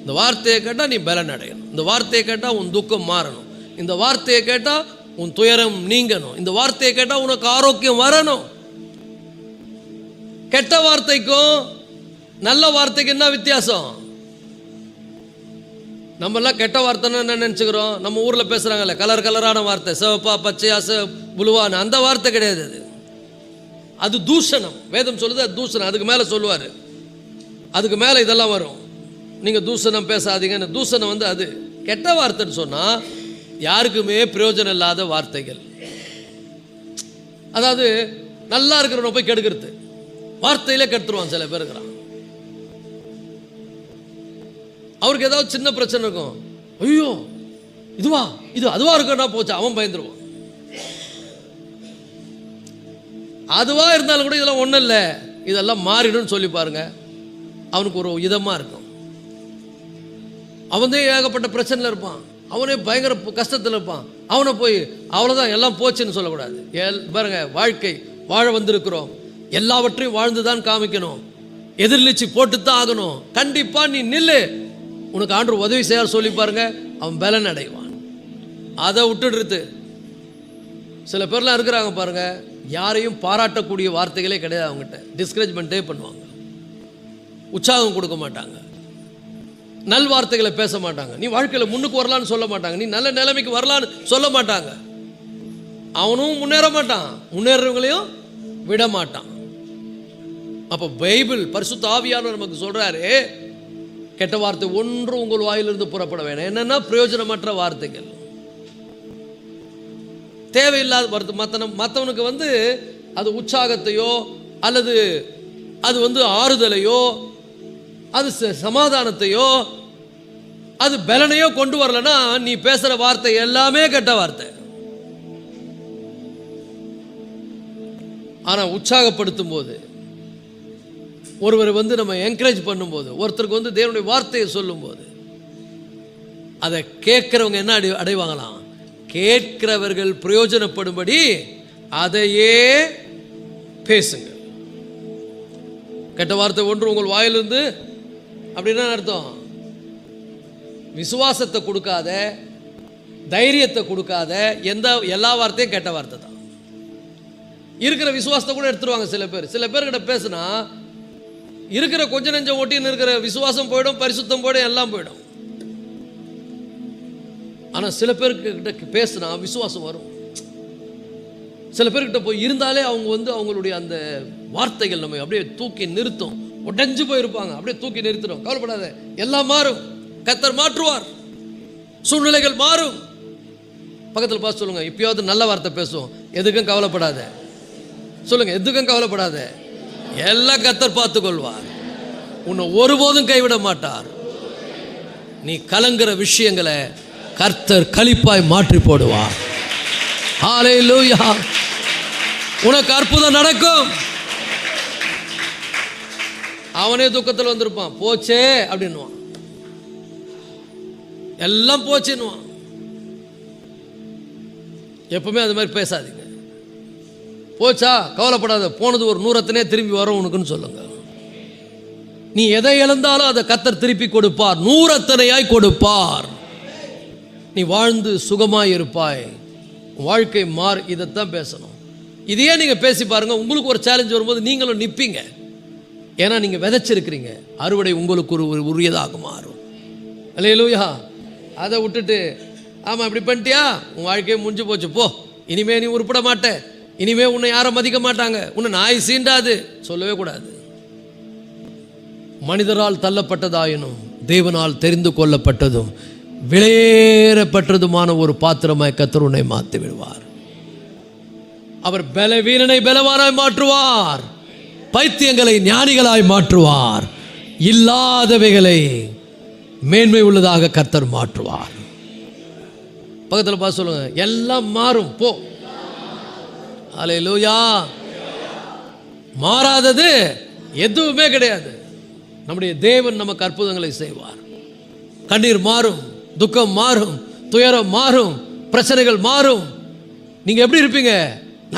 இந்த வார்த்தையை கேட்டால் நீ பலன் அடையணும். இந்த வார்த்தையை கேட்டால் உன் துக்கம் மாறணும். இந்த வார்த்தையை கேட்டால் உன் துயரம் நீங்கணும். இந்த வார்த்தையை கேட்டால் உனக்கு ஆரோக்கியம் வரணும். கெட்ட வார்த்தைக்கும் நல்ல வார்த்தைக்கு என்ன வித்தியாசம்? நம்மெல்லாம் கெட்ட வார்த்தைன்னு என்ன நினச்சிக்கிறோம்? நம்ம ஊரில் பேசுகிறாங்கல்ல, கலர் கலரான வார்த்தை, சிவப்பா பச்சையா புலுவான்னு, அந்த வார்த்தை கிடையாது. அது தூஷணம். வேதம் சொல்லுது அது தூஷணம். அதுக்கு மேலே சொல்லுவார், அதுக்கு மேலே இதெல்லாம் வரும். நீங்கள் தூஷணம் பேசாதீங்கன்னு. தூஷணம் வந்து அது கெட்ட வார்த்தைன்னு சொன்னால் யாருக்குமே பிரயோஜனம் இல்லாத வார்த்தைகள். அதாவது நல்லா இருக்கிறவனை போய் கெடுக்கிறது, வார்த்தையிலே கெடுத்துருவான். சில பேர் இருக்கிறான், அவருக்கு ஏதாவது சின்ன பிரச்சனை இருக்கும், ஐயோ இதுவா இது அதுவா இருக்கா போச்சு, அவன் பயந்துருவான். அதுவா இருந்தாலும் கூட இதெல்லாம் ஒன்றும் இல்லை, இதெல்லாம் மாறிடும் சொல்லி பாருங்க, அவனுக்கு ஒரு இதமாக இருக்கும். அவனே ஏகப்பட்ட பிரச்சனையில் இருப்பான், அவனே பயங்கர கஷ்டத்தில் இருப்பான். அவனை போய் அவ்வளோதான் எல்லாம் போச்சுன்னு சொல்லக்கூடாது. பாருங்க, வாழ்க்கை வாழ வந்திருக்கிறோம், எல்லாவற்றையும் வாழ்ந்து தான் காமிக்கணும், எதிர்நீச்சி போட்டு தான் ஆகணும். கண்டிப்பாக நீ நில்லு, உனக்கு ஆண்டு உதவி செய்ய சொல்லி பாருங்க, அவன் பலன் அடைவான். அதை விட்டுடுறது. சில பேர்லாம் இருக்கிறாங்க பாருங்க, யாரையும் பாராட்டக்கூடிய வார்த்தைகளே கிடையாது அவங்ககிட்ட, டிஸ்கரேஜ்மெண்ட்டே பண்ணுவாங்க, உற்சாகம் கொடுக்க மாட்டாங்க, நல் வார்த்தைகளை பேச மாட்டாங்க, நீ வாழ்க்கையில் முன்னுக்கு வரலான்னு சொல்ல மாட்டாங்க, நீ நல்ல நிலைமைக்கு வரலான்னு சொல்ல மாட்டாங்க. அவனும் முன்னேற மாட்டான், முன்னேறவங்களையும் விட மாட்டான். அப்போ பைபிள் பரிசுத்த ஆவியானவர் நமக்கு சொல்றாரு, கெட்ட வார்த்தை ஒன்று உங்கள் வாயிலிருந்து புறப்பட வேணும். என்னன்னா பிரயோஜனமற்ற வார்த்தைகள், தேவையில்லாத வார்த்தை. மற்றவனுக்கு வந்து அது உற்சாகத்தையோ அல்லது அது வந்து ஆறுதலையோ அது சமாதானத்தையோ அது பலனையோ கொண்டு வரலன்னா நீ பேசுற வார்த்தை எல்லாமே கெட்ட வார்த்தை. ஆனா உற்சாகப்படுத்தும் போது, ஒருவரை வந்து நம்ம என்கரேஜ் பண்ணும்போது, ஒருத்தருக்கு வந்து தேவனுடைய வார்த்தையை சொல்லும்போது, அதை கேட்கிறவங்க என்ன அடைவாங்களாம்? கேட்கிறவர்கள் பிரயோஜனப்படும்படி அதையே பேசுங்க. கெட்ட வார்த்தை ஒன்று உங்கள் வாயிலிருந்து அப்படின்னா அர்த்தம், விசுவாசத்தை கொடுக்காத, தைரியத்தை கொடுக்காத எல்லா வார்த்தையும் கெட்ட வார்த்தை தான். இருக்கிற விசுவாசத்தை கூட எடுத்துருவாங்க சில பேர். சில பேர்கிட்ட பேசுனா இருக்கிற கொஞ்ச நெஞ்சம் ஒட்டின்னு இருக்கிற விசுவாசம் போயிடும், பரிசுத்தம் போயிடும், எல்லாம் போயிடும். ஆனால் சில பேர்கிட்ட பேசுனா விசுவாசம் வரும். சில பேர்கிட்ட போய் இருந்தாலே அவங்க வந்து அவங்களுடைய அந்த வார்த்தைகள் நம்ம அப்படியே தூக்கி நிறுத்தும். உடைஞ்சு போயிருப்பாங்க, அப்படியே தூக்கி நிறுத்திடும். கவலைப்படாத, எல்லாம் மாறும், கர்த்தர் மாற்றுவார், சூழ்நிலைகள் மாறும். பக்கத்தில் பார்த்து சொல்லுங்க, இப்பயாவது நல்ல வார்த்தை பேசுவோம், எதுக்கும் கவலைப்படாத. சொல்லுங்க, எதுக்கும் கவலைப்படாத, எல்லாம் கர்த்தர் பார்த்துக் கொள்வார், உன்னை ஒருபோதும் கைவிட மாட்டார். நீ கலங்குற விஷயங்களை கர்த்தர் களிப்பாய் மாற்றி போடுவார். ஹல்லேலூயா. உனக்கு அற்புதம் நடக்கும். அவனே துக்கத்தில் வந்திருப்பான், போச்சே அப்படின்னுவான், எல்லாம் போச்சுன்னுவான். எப்பவுமே அது மாதிரி பேசாதீங்க. போச்சா கவலைப்படாத, போனது ஒரு 100 திரும்பி வரும் உனக்குன்னு சொல்லுங்க. நீ எதை இழந்தாலும் அதை கர்த்தர் திருப்பி கொடுப்பார், 100 கொடுப்பார். நீ வாழ்ந்து சுகமாய் இருப்பாய், வாழ்க்கை மாறு. இதைத்தான் பேசணும். இதையே நீங்கள் பேசி பாருங்கள். உங்களுக்கு ஒரு சேலஞ்ச் வரும்போது நீங்களும் நிற்பீங்க. ஏன்னா நீங்கள் விதைச்சிருக்கிறீங்க, அறுவடை உங்களுக்கு ஒரு உரியதாக மாறும். அல்லேலூயா. அதை விட்டுட்டு ஆமாம் இப்படி பண்ணிட்டியா, உன் வாழ்க்கையை முடிஞ்சு போச்சு, போ, இனிமே நீ உருப்பட மாட்ட, இனிமே உன்னை யாரும் மதிக்க மாட்டாங்க, உன்னை நாய் சீண்டாது சொல்லவே கூடாது. மனிதரால் தள்ளப்பட்டதாயினும் தேவனால் தெரிந்து கொள்ளப்பட்டதும் விலையேறப்பட்டதுமான ஒரு பாத்திரமாய் கர்த்தர் உன்னை மாற்றி விடுவார். அவர் பலவீனனை பலவானாய் மாற்றுவார், பைத்தியங்களை ஞானிகளாய் மாற்றுவார், இல்லாதவைகளை மேன்மை உள்ளதாக கர்த்தர் மாற்றுவார். பக்கத்தில் பார்த்து சொல்லுங்க, எல்லாம் மாறும், போ. அல்லேலூயா. மாறாதது எதுவுமே கிடையாது. நம்முடைய தேவன் நமக்கு அற்புதங்களை செய்வார். கண்ணீர் மாறும், துக்கம் மாறும், துயரம் மாறும், பிரச்சனைகள் மாறும், நீங்கள் எப்படி இருப்பீங்க?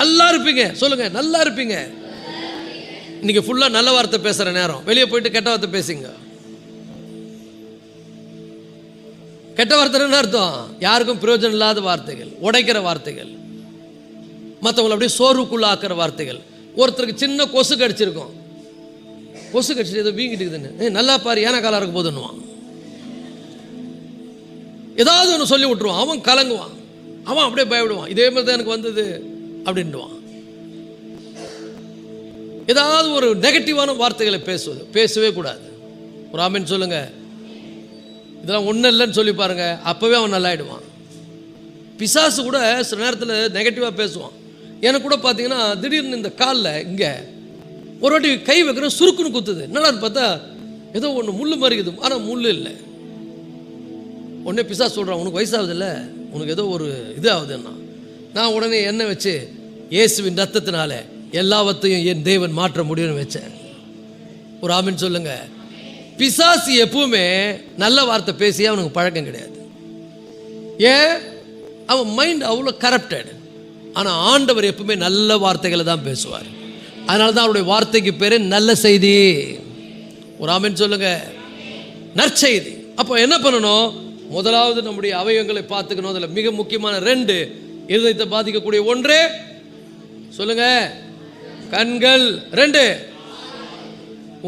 நல்லா இருப்பீங்க. சொல்லுங்கள், நல்லா இருப்பீங்க. இன்னைக்கு ஃபுல்லாக நல்ல வார்த்தை பேசுகிற நேரம். வெளியே போயிட்டு கெட்ட வார்த்தை பேசுங்க. கெட்ட வார்த்தை என்ன அர்த்தம்? யாருக்கும் பிரயோஜனம் இல்லாத வார்த்தைகள், உடைக்கிற வார்த்தைகள், மற்றவங்களை அப்படியே சோர்வுக்குள்ள ஆக்கிற வார்த்தைகள். ஒருத்தருக்கு சின்ன கொசு கடிச்சிருக்கும், கொசு கடிச்சிட்டு ஏதோ வீங்கிட்டு இருக்குதுன்னு, நல்லா பாரு ஏன காலம் இருக்க போதுன்னுவான். ஏதாவது ஒன்று சொல்லி விட்டுருவான். அவன் கலங்குவான், அவன் அப்படியே பயப்படுவான். இதே மாதிரி தான் எனக்கு வந்தது அப்படின்ட்டுவான். ஏதாவது ஒரு நெகட்டிவான வார்த்தைகளை பேசவே கூடாது. ஒரு ஆமென் சொல்லுங்க. இதெல்லாம் ஒன்றும் இல்லைன்னு சொல்லி பாருங்க, அப்போவே அவன் நல்லாயிடுவான். பிசாசு கூட சில நேரத்தில் நெகட்டிவாக பேசுவான். எனக்கு கூட பார்த்தீங்கன்னா திடீர்னு இந்த காலில் இங்கே ஒரு வாட்டி கை வைக்கிற சுருக்குன்னு குத்துது. என்னடான்னு பார்த்தா ஏதோ ஒன்று முள் மறிக்குது, ஆனால் முள் இல்லை. உடனே பிசாசு சொல்கிறான், உனக்கு வயசாகுது இல்லை, உனக்கு ஏதோ ஒரு இது ஆகுதுன்னா. நான் உடனே எண்ணெய் வச்சு இயேசுவின் ரத்தத்தினால எல்லாவற்றையும் என் தேவன் மாற்ற முடியும்னு வச்சேன். ஒரு ஆமென் சொல்லுங்க. பிசாசு எப்பவுமே நல்ல வார்த்தை பேசியே அவனுக்கு பழக்கம் கிடையாது. ஏன்? அவன் மைண்ட் அவ்வளோ கரப்டட். ஆனால் ஆண்டவர் எப்பவுமே நல்ல வார்த்தைகளை தான் பேசுவார். அதனால தான் அவருடைய வார்த்தைக்கு பேர் நல்ல செய்தி. ஒரு ஆமென் சொல்லுங்க, நற்செய்தி. அப்போ என்ன பண்ணணும்? முதலாவது நம்முடைய அவயவங்களை பார்த்துக்கணும். அதில் மிக முக்கியமான 2 இருதயத்தை பாதிக்கக்கூடிய ஒன்று சொல்லுங்க, கண்கள். 2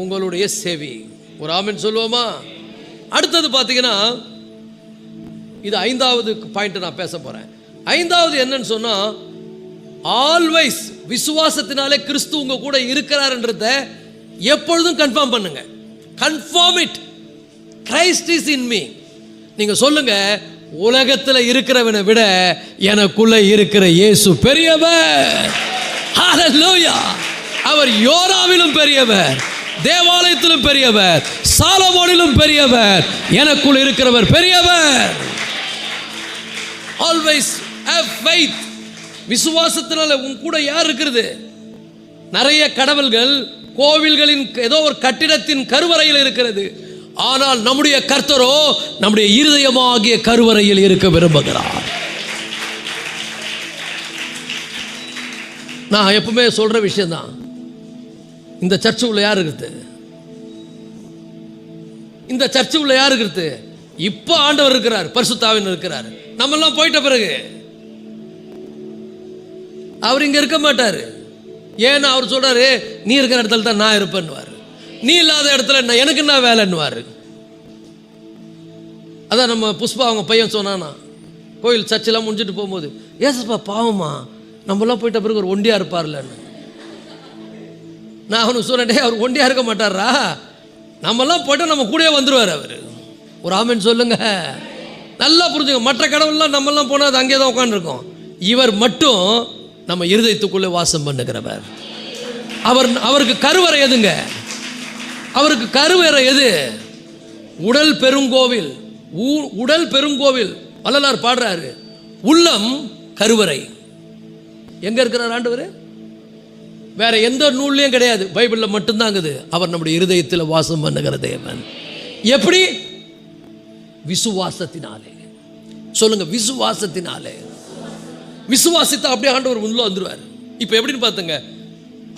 உங்களுடைய செவி. ஒரு ஆமென் சொல்லுவோமா? அடுத்தது பார்த்தீங்கன்னா, இது 5வது பாயிண்ட் நான் பேச போகிறேன். 5வது என்னன்னு சொன்னால், ஆல்வைஸ் விசுவாசத்தினாலே கிறிஸ்து உங்க கூட இருக்கிறார்ன்றத எப்பொழுதும் கன்ஃபார்ம் பண்ணுங்க. Confirm it. Christ is in me. நீங்க சொல்லுங்க, உலகத்தில் இருக்கிறவனை விட எனக்குள்ள இருக்கிற இயேசு பெரியவர். ஹல்லேலூயா. அவர் யோராவிலும் பெரியவர், தேவாலயத்திலும் பெரியவர், சாலமோனிலும் பெரியவர். எனக்குள் இருக்கிறவர் பெரியவர். Always have faith. விசுவாசத்தினால உன் கூட யார் இருக்கிறது? நிறைய கடவுள்கள் கோவில்களின் ஏதோ ஒரு கட்டிடத்தின் கருவறையில் இருக்கிறது. ஆனால் நம்முடைய கர்த்தரோ நம்முடைய இருதயமாகிய கருவறையில் இருக்க விரும்புகிறார். நான் எப்பவுமே சொல்ற விஷயம்தான். இந்த சர்ச்சு உள்ள யார் இருக்குது? இந்த சர்ச்சு உள்ள யார் இருக்கிறது? இப்போ ஆண்டவர் இருக்கிறார், பரிசுத்த ஆவியானவர் இருக்கிறார். நம்ம எல்லாம் போயிட்ட பிறகு அவர் இங்க இருக்க மாட்டாரு. ஏன்னா அவர் சொல்றாரு, நீ இருக்கிற இடத்துல தான் நான் இருப்பேன்னுவார், நீ இல்லாத இடத்துல எனக்கு என்ன வேலைன்னுவார். அதான் நம்ம புஷ்பா அவங்க பையன் சொன்னானா, கோயில் சர்ச்செல்லாம் முடிஞ்சிட்டு போகும்போது, ஏசப்பா பாவமா நம்மளாம் போயிட்ட பிறகு ஒரு ஒண்டியா இருப்பார்லன்னு. நான் அவனுக்கு சொன்னேன், அவர் ஒண்டியா இருக்க மாட்டாரா, நம்மெல்லாம் போய்ட்டு நம்ம கூடயே வந்துடுவார் அவர். ஒரு ஆமென் சொல்லுங்க. நல்லா புரிஞ்சுங்க. மற்ற கடவுள்லாம் நம்மெல்லாம் போனால் அது அங்கே தான் உட்காந்துருக்கோம். இவர் மட்டும் நம்ம இருதயத்துக்குள்ளே வாசம் பண்ணுகிறவர். அவருக்கு கருவறை எதுங்க? அவருக்கு கருவறை எது? உடல் பெருங்கோவில். உடல் பெருங்கோவில். வள்ளலார் பாடுறாரு, உள்ளம் கருவறை. எங்க இருக்கிறார் ஆண்டவர்? வேற எந்த நூல்லையும் கிடையாது, பைபிளில் மட்டும்தான் இருக்குது. அவர் நம்முடைய இருதயத்தில் வாசம் பண்ணுகிற தேவன். எப்படி? விசுவாசத்தினாலே. சொல்லுங்க, விசுவாசத்தினாலே. விசுவாசித்த அப்படியே ஆண்டவர் உள்ள வந்துருவார். இப்போ எப்படின்னு பார்த்துங்க,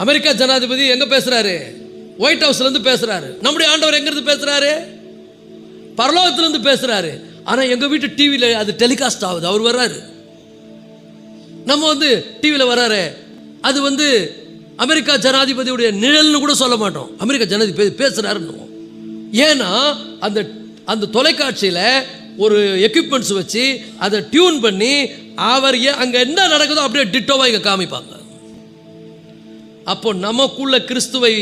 அமெரிக்கா ஜனாதிபதி எங்க பேசுறாரு? ஒயிட் ஹவுஸ்ல இருந்து பேசுறாரு. நம்முடைய ஆண்டவர் எங்க இருந்து பேசுறாரு? பரலோகத்துல இருந்து பேசுறாரு. ஆனா எங்க வீட்டு டிவியில அது டெலிகாஸ்ட் ஆகுது, அவர் வர்றாரு. நம்ம டிவியில் வர்றாரு, அது அமெரிக்கா ஜனாதிபதியுடைய நிழல்னு கூட சொல்ல மாட்டோம், அமெரிக்கா ஜனாதிபதி பேசுறாருன்னு. ஏன்னா அந்த தொலைக்காட்சியில் ஒரு எக்யூப்மெண்ட்ஸ் வச்சு அதை டியூன் பண்ணி அவர் அங்கே என்ன நடக்குதோ அப்படியே டிட்டோவா இங்கே காமிப்பாங்க. அப்போ நமக்குள்ள கிறிஸ்துவை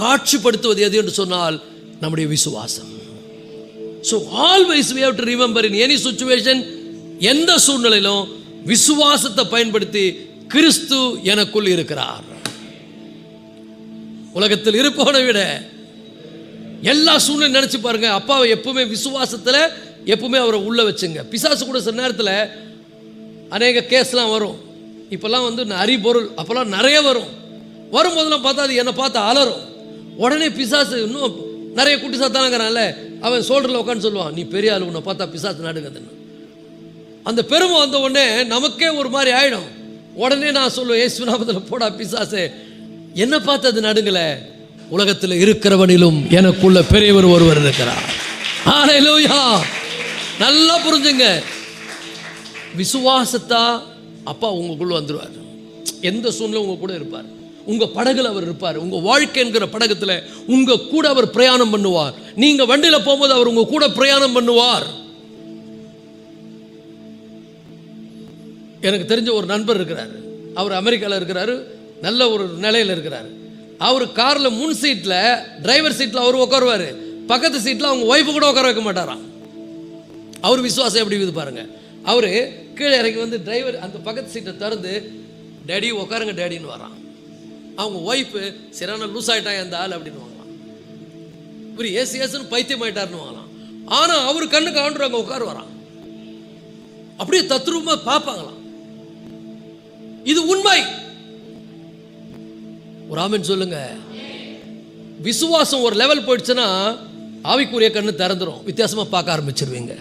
காட்சிப்படுத்துவது எது என்று சொன்னால் நம்முடைய விசுவாசம். So always we have to remember in any situation, எந்த சூழ்நிலையிலும் விசுவாசத்தை பயன்படுத்தி கிறிஸ்து எனக்குள் இருக்கிறார். உலகத்தில் இருப்பவனை விட எல்லா சூழ்நிலை நினைச்சு பாருங்க, அப்பாவை எப்பவுமே விசுவாசத்தில் எப்பவுமே அவரை உள்ள வச்சுங்க. பிசாசு கூட சில நேரத்தில் அநேக கேஸ்லாம் வரும். இப்போல்லாம் அரிபொருள் அப்போல்லாம் நிறைய வரும்போதெல்லாம் பார்த்தா அது என்னை பார்த்து அலறும். உடனே பிசாசு இன்னும் நிறைய குட்டி சாத்தானங்கிறான்ல, அவன் சோல்டரில் உட்காந்து சொல்லுவான், நீ பெரிய ஆள், உன்னை பார்த்தா பிசாசு நடுங்குதுன்னு. அந்த பெருமை வந்த உடனே நமக்கே ஒரு மாதிரி ஆயிடும். உடனே நான் சொல்லுவேன், இயேசு நாமத்தில் போடா பிசாசே, என்ன பார்த்து அது நடுங்கல, உலகத்தில் இருக்கிறவனிலும் எனக்குள்ள பெரியவர் ஒருவர் இருக்கிறார். ஹல்லேலூயா. நல்லா புரிஞ்சுங்க, விசுவாசத்தா அப்பா உங்களுக்குள்ள வந்துருவார். எந்த சூழ்நிலை உங்க கூட இருப்பார். உங்க படகுல அவர் இருப்பார். உங்க வாழ்க்கை என்கிற படகுல உங்க கூட அவர் பிரயாணம் பண்ணுவார். நீங்க வண்டியில போகும்போது அவர் உங்க கூட பிரயாணம் பண்ணுவார். எனக்கு தெரிஞ்ச ஒரு நண்பர் இருக்கிறார். அவர் அமெரிக்காவில் இருக்கிறாரு, நல்ல ஒரு நிலையில் இருக்கிறார். அவர் காரில் முன் சீட்டில், டிரைவர் சீட்டில் அவர் உட்காருவார், பக்கத்து சீட்டில் அவங்க ஒய்ஃபு கூட உட்கார வைக்க மாட்டாராம். அவர் விசுவாசம் எப்படி இது பாருங்க. அவர் கீழே இறங்கி வந்து டிரைவர் அந்த பக்கத்து சீட்டை திறந்து, டேடி உட்காருங்க டேடின்னு வரான். அவங்க ஒய்ஃபு சரியான லூஸ் ஆகிட்டான் அந்த ஆள் அப்படின்னு வாங்கலாம். இவர் ஏசுன்னு பைத்தியம் ஆயிட்டாருன்னு வாங்கலாம். ஆனால் அவர் கண்ணுக்கு ஆண்டு அங்கே உட்காரு வரான். அப்படியே தத்ரூபமாக பார்ப்பாங்களாம். இது உண்மை. ஒரு ஆமென் சொல்லுங்க. விசுவாசம் ஒரு லெவல் போயிடுச்சுன்னா ஆவிக்குரிய கண்ணு திறந்துடும், வித்தியாசமா பார்க்க ஆரம்பிச்சிருவீங்க.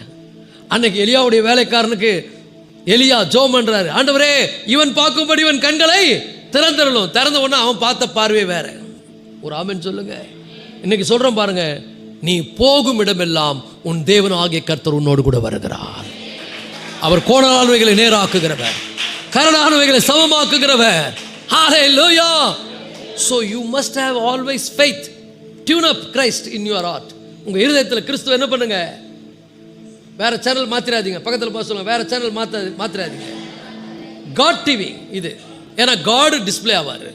அன்னைக்கு எலியாவுடைய வேலைக்காரனுக்கு எலியா ஜெபம் பண்றாரு, ஆண்டவரே இவன் பார்க்கும்படி இவன் கண்களை திறந்துடணும். திறந்த உடனே அவன் பார்த்த பார்வை வேற. ஒரு ஆமென் சொல்லுங்க. இன்னைக்கு சொல்றேன் பாருங்க, நீ போகும் இடமெல்லாம் உன் தேவன் ஆகிய கர்த்தர் உன்னோடு கூட வருகிறார். அவர் கோணலானவைகளை நேராக்குகிறவர், கரடானவைகளை சமமாக்குகிறவர். ஹல்லேலூயா. So you must have always faith. Tune up Christ in your heart. உங்க இருதயத்தில் கிறிஸ்துவ என்ன பண்ணுங்க, வேற சேனல் மாத்திராதீங்க. பக்கத்தில் பார்த்து சொல்லுங்க, வேற சேனல் மாத்திராதீங்க. காட் டிவி இது, ஏன்னா காட் டிஸ்பிளே ஆவார்.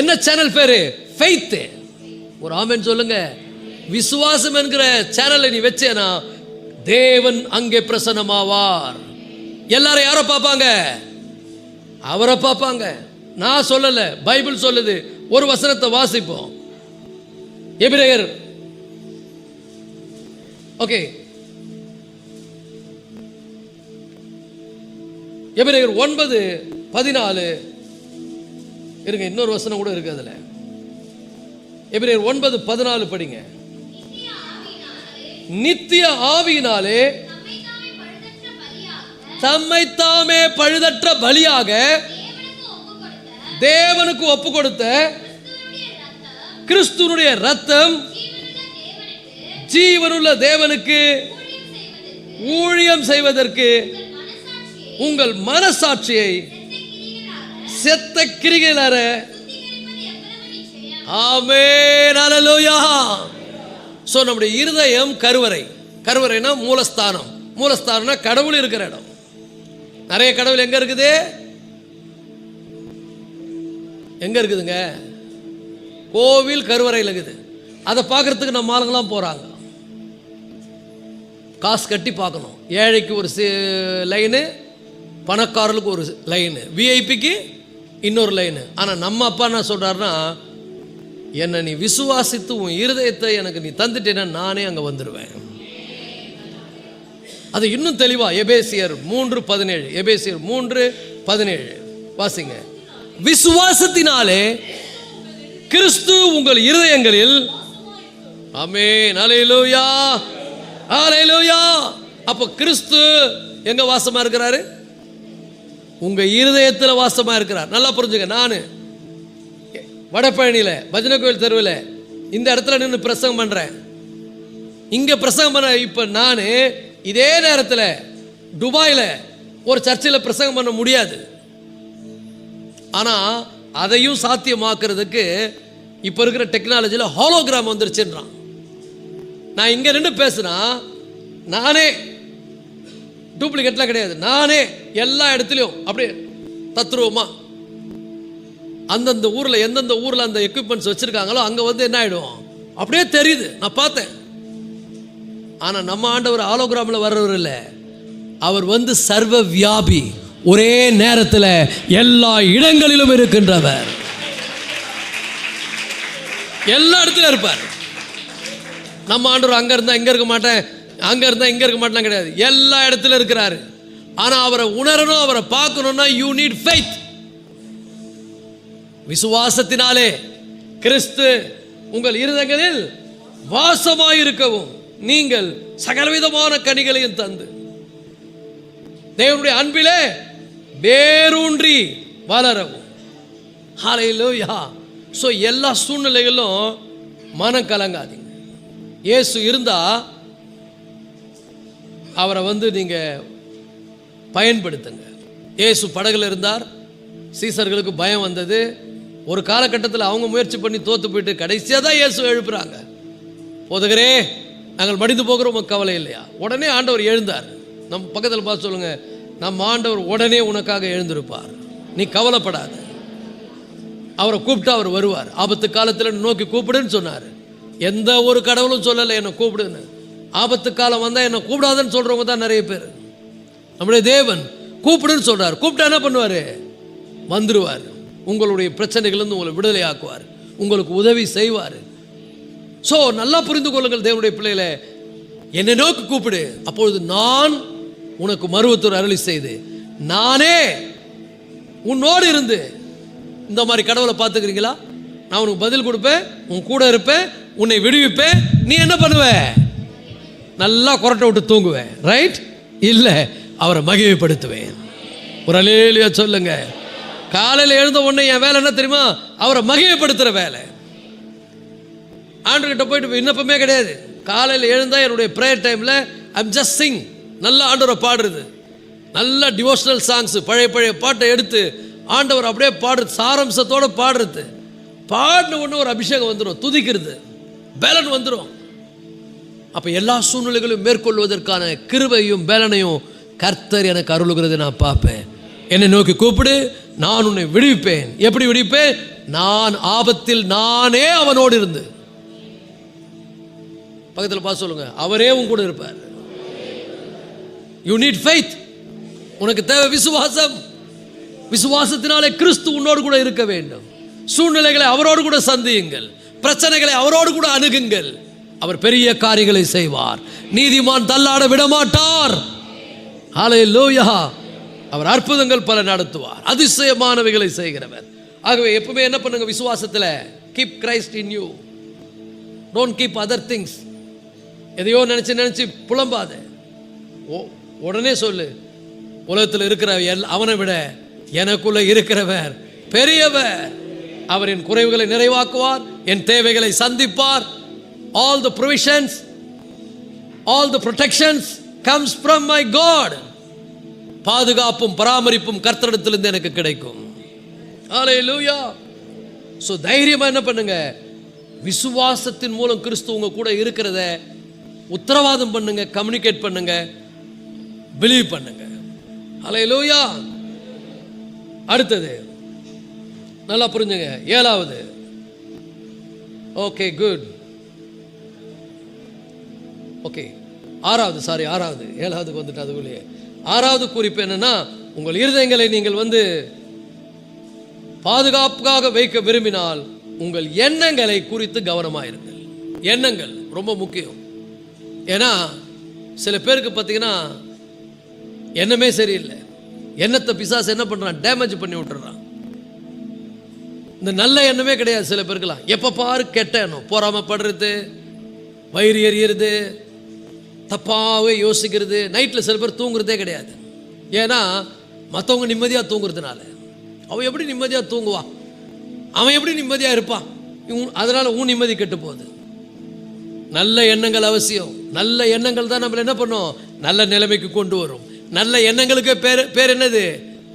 என்ன சேனல் பேரு? ஃபெய்த். ஒரு ஆமென் சொல்லுங்க. விசுவாசம் என்கிற சேனலை நீ வச்சேனா தேவன் அங்கே பிரசன்னமாவார். எல்லாரும் யாரை பார்ப்பாங்க? அவரை பார்ப்பாங்க. நான் சொல்லல, பைபிள் சொல்லுது. ஒரு வசனத்தை வாசிப்போம். எபிரேயர், ஓகே, எபிரேயர் 9:14 இருங்க, இன்னொரு வசனம் கூட இருக்கு அதுல. எபிரேயர் 9:14 படிங்க. நித்திய ஆவியினாலே தம்மைத்தாமே பழுதற்ற பலியாக தேவனுக்கு ஒப்பு கொடுத்த கிறிஸ்துவினுடைய ரத்தம் ஜீவனுள்ள தேவனுக்கு ஊழியம் செய்வதற்கு உங்கள் மனசாட்சியை செத்த கிரிகளற. ஆமென். ஹல்லேலூயா. சோ நம்முடைய இருதயம் கருவறை. கருவறைனா மூலஸ்தானம். மூலஸ்தானம்னா கடவுள் இருக்கிற இடம். நிறைய கடவுள் எங்க இருக்குது? எங்க இருக்குதுங்க? கோவில் கருவறையில் இருக்குது. அதை பார்க்கறதுக்கு நம்ம ஆளுங்களாம் போறாங்க, காசு கட்டி பார்க்கணும். ஏழைக்கு ஒரு லைனு, பணக்காரர்களுக்கு ஒரு லைனு, விஐபிக்கு இன்னொரு லைனு. ஆனால் நம்ம அப்பா என்ன சொல்றாருன்னா, என்னை நீ விசுவாசித்து உன் இருதயத்தை எனக்கு நீ தந்துட்டேன்னா நானே அங்கே வந்துடுவேன். அது இன்னும் தெளிவா எபேசியர் 3:17, எபேசியர் 3:17 வாசிங்க. விசுவாசத்தினாலே கிறிஸ்து உங்கள் இருதயங்களில். ஆமென். ஹல்லேலூயா. ஹல்லேலூயா. அப்ப கிறிஸ்து எங்க வாசமா இருக்கிறாரு? உங்க இருதயத்தில் வாசமா இருக்கிறார். நல்லா புரிஞ்சுங்க. நான் வடபழனியில் பஜனை கோயில் தெருவில் இந்த இடத்துல நின்று பிரசங்கம் பண்றேன். இங்க பிரசங்கம் பண்ண இப்ப நான் இதே நேரத்தில் துபாயில் ஒரு சர்ச்சில் பிரசங்கம் பண்ண முடியாது. ஆனால் அதையும் சாத்தியமாக்குறதுக்கு இப்போ இருக்கிற டெக்னாலஜியில் ஹாலோகிராம் வந்துருச்சுன்றான். நான் இங்கே நின்று பேசுனா நானே, டூப்ளிகேட்லாம் கிடையாது, நானே எல்லா இடத்துலையும் அப்படியே தத்ரூபமா அந்தந்த ஊரில் எந்தெந்த ஊரில் அந்த எக்யூப்மெண்ட்ஸ் வச்சுருக்காங்களோ அங்கே வந்து என்ன ஆகிடும் அப்படியே தெரியுது. நான் பார்த்தேன். ஆனால் நம்ம ஆண்டவர் ஹாலோகிராமில் வர்றவர் இல்லை. அவர் வந்து சர்வ வியாபி, ஒரே நேரத்தில் எல்லா இடங்களிலும் இருக்கின்றவர். எல்லா இடத்துலையும் இருப்பார். நம்ம ஆண்டவர் அங்கே இருந்தால் இங்கே இருக்க மாட்டேன், அங்கே இருந்தால் இங்கே இருக்க மாட்டேன் கிடையாது. எல்லா இடத்துல இருக்கிறாரு. ஆனால் அவரை உணரணும், அவரை பார்க்கணும்னா யூ நீட் ஃபெய்த். விசுவாசத்தினாலே கிறிஸ்து உங்கள் இருதயங்களில் வாசமாயிருக்கவும் நீங்கள் சகலவிதமான கனிகளையும் தந்து. தேவனுடைய அன்பிலே வேரூன்றி வளரவும். ஹல்லேலூயா. ஸோ எல்லா சூழ்நிலைகளும் மனம் கலங்காதீங்க. இயேசு இருந்தா அவரை நீங்கள் பயன்படுத்துங்க. இயேசு படகுல இருந்தார், சீசர்களுக்கு பயம் வந்தது. ஒரு காலகட்டத்தில் அவங்க முயற்சி பண்ணி தோத்து போயிட்டு கடைசியாக தான் இயேசு எழுப்புறாங்க. போதகரே, நாங்கள் மடிந்து போகிறோம், கவலை இல்லையா? உடனே ஆண்டவர் எழுந்தார். நம்ம பக்கத்தில் பார்த்து சொல்லுங்க, நம்ம ஆண்டவர் உடனே உனக்காக எழுந்திருப்பார், நீ கவலைப்படாத. அவரை கூப்பிட்டா அவர் வருவார். ஆபத்து காலத்தில் நோக்கி கூப்பிடுன்னு சொன்னார். எந்த ஒரு கடவுளும் சொல்லலை என்னை கூப்பிடுன்னு. ஆபத்து காலம் வந்தால் என்னை கூப்பிடாதுன்னு சொல்கிறவங்க தான் நிறைய பேர். நம்முடைய தேவன் கூப்பிடுன்னு சொல்கிறார். கூப்பிட்டா என்ன பண்ணுவார்? வந்துடுவார். உங்களுடைய பிரச்சனைகள்லேருந்து உங்களை விடுதலை ஆக்குவார், உங்களுக்கு உதவி செய்வார். ஸோ நல்லா புரிந்து கொள்ளுங்கள் தேவனுடைய பிள்ளைகளை, என்னை நோக்கி கூப்பிடு, அப்பொழுது நான் உனக்கு மருவத்தூர் அருளி செய்து நானே உன்னோடு இருந்து. இந்த மாதிரி கடவுளை பார்த்துக்கிறீங்களா? நான் உனக்கு பதில் கொடுப்பேன், உன் கூட இருப்பேன், உன்னை விடுவிப்பேன். நீ என்ன பண்ணுவ? நல்லா கொரட்டை விட்டு தூங்குவேன், ரைட்? இல்லை, அவரை மகிமைப்படுத்துவேன். ஒரு அல்லேலூயா சொல்லுங்க. காலையில் எழுந்த உடனே என் வேலை என்ன தெரியுமா? அவரை மகிமைப்படுத்துகிற வேலை. ஆண்டவர்கிட்ட போயிட்டு விண்ணப்பமே கிடையாது. காலையில் எழுந்தால் என்னுடைய ப்ரேயர் டைமில் ஐம் ஜஸ்ட் சிங். நல்லா ஆண்டவரை பாடுறது, நல்ல டிவோஷனல் சாங்ஸு, பழைய பழைய பாட்டை எடுத்து ஆண்டவர் அப்படியே பாடுறது, சாரம்சத்தோடு பாடுறது. பாடின உடனே ஒரு அபிஷேகம் வந்துடும், துதிக்கிறது, பேலன் வந்துடும். அப்போ எல்லா சூழ்நிலைகளும் மேற்கொள்வதற்கான கிருபையும் பேலனையும் கர்த்தர் எனக்கு அருளுகிறது நான் பார்ப்பேன். என்னை நோக்கி கூப்பிடு, நான் உன்னை விடுவிப்பேன். எப்படி விடுவிப்பேன்? நான் ஆபத்தில் நானே அவனோடு இருந்து. பக்கத்தில் பார்த்து சொல்லுங்க, அவரே உன் கூட இருப்பார். You need faith. உனக்கு தேவை விசுவாசம். விசுவாசத்தினாலே கிறிஸ்து உன்னோடு கூட இருக்க வேண்டும். சூழ்நிலைகளை அவரோடு கூட சந்தியுங்கள், பிரச்சனைகளை அவரோடு கூட அணுகுங்கள். அவர் பெரிய காரியங்களை செய்வார். நீதிமான் தள்ளாட விடமாட்டார். ஹல்லேலூயா. அவர் அற்புதங்கள் பல நடத்துவார், அதிசயமானவைகளை செய்கிறவர். ஆகவே எப்பவுமே என்ன பண்ணுங்க? விசுவாசத்தில் keep Christ in you, don't keep other things. எதையோ நினச்சி புலம்பாத. உடனே சொல்லு, உலகத்தில் இருக்கிற அவனை விட எனக்குள்ள இருக்கிறவர் பெரியவர். அவர் என் குறைவுகளை நிறைவாக்குவார், என் தேவைகளை சந்திப்பார். All the provisions, all the protections comes from my God. பாதுகாப்பும் பராமரிப்பும் கர்த்தரிடத்திலிருந்து எனக்கு கிடைக்கும். ஹல்லேலூயா. ஸோ தைரியமாக என்ன பண்ணுங்க? விசுவாசத்தின் மூலம் கிறிஸ்து உங்க கூட இருக்கிறத உத்தரவாதம் பண்ணுங்க, கம்யூனிகேட் பண்ணுங்க, பிலீவ் பண்ணுங்க. ஹல்லேலூயா. அடுத்தது நல்லா புரிஞ்சுங்க. 7வது. Okay, good. ஓகே, 6வது. 7வதுக்கு வந்துட்டு அதுக்குள்ளேயே 6வது குறிப்பு என்னன்னா, உங்கள் இருதயங்களை நீங்கள் பாதுகாப்பாக வைக்க விரும்பினால் உங்கள் எண்ணங்களை குறித்து கவனமாயிருங்கள். எண்ணங்கள் ரொம்ப முக்கியம். ஏன்னா சில பேருக்கு பார்த்தீங்கன்னா எண்ணமே சரியில்லை. எண்ணத்தை பிசாசு என்ன பண்ணுறான்? டேமேஜ் பண்ணி விட்டுறான். இந்த நல்ல எண்ணமே கிடையாது சில பேருக்குலாம். எப்போ பாரு கெட்ட எண்ணம், பொறாமைப்படுறது, வயிறு எறிகிறது, தப்பாகவே யோசிக்கிறது. நைட்டில் சில பேர் தூங்குறதே கிடையாது. ஏன்னா மற்றவங்க நிம்மதியாக தூங்குறதுனால. அவன் எப்படி நிம்மதியாக தூங்குவான்? அவன் எப்படி நிம்மதியாக இருப்பான்? அதனால் உன் நிம்மதி கெட்டு போகுது. நல்ல எண்ணங்கள் அவசியம். நல்ல எண்ணங்கள் தான் நம்மளை என்ன பண்ணும்? நல்ல நிலைமைக்கு கொண்டு வரும். நல்ல எண்ணங்களுக்கு பேர் என்னது?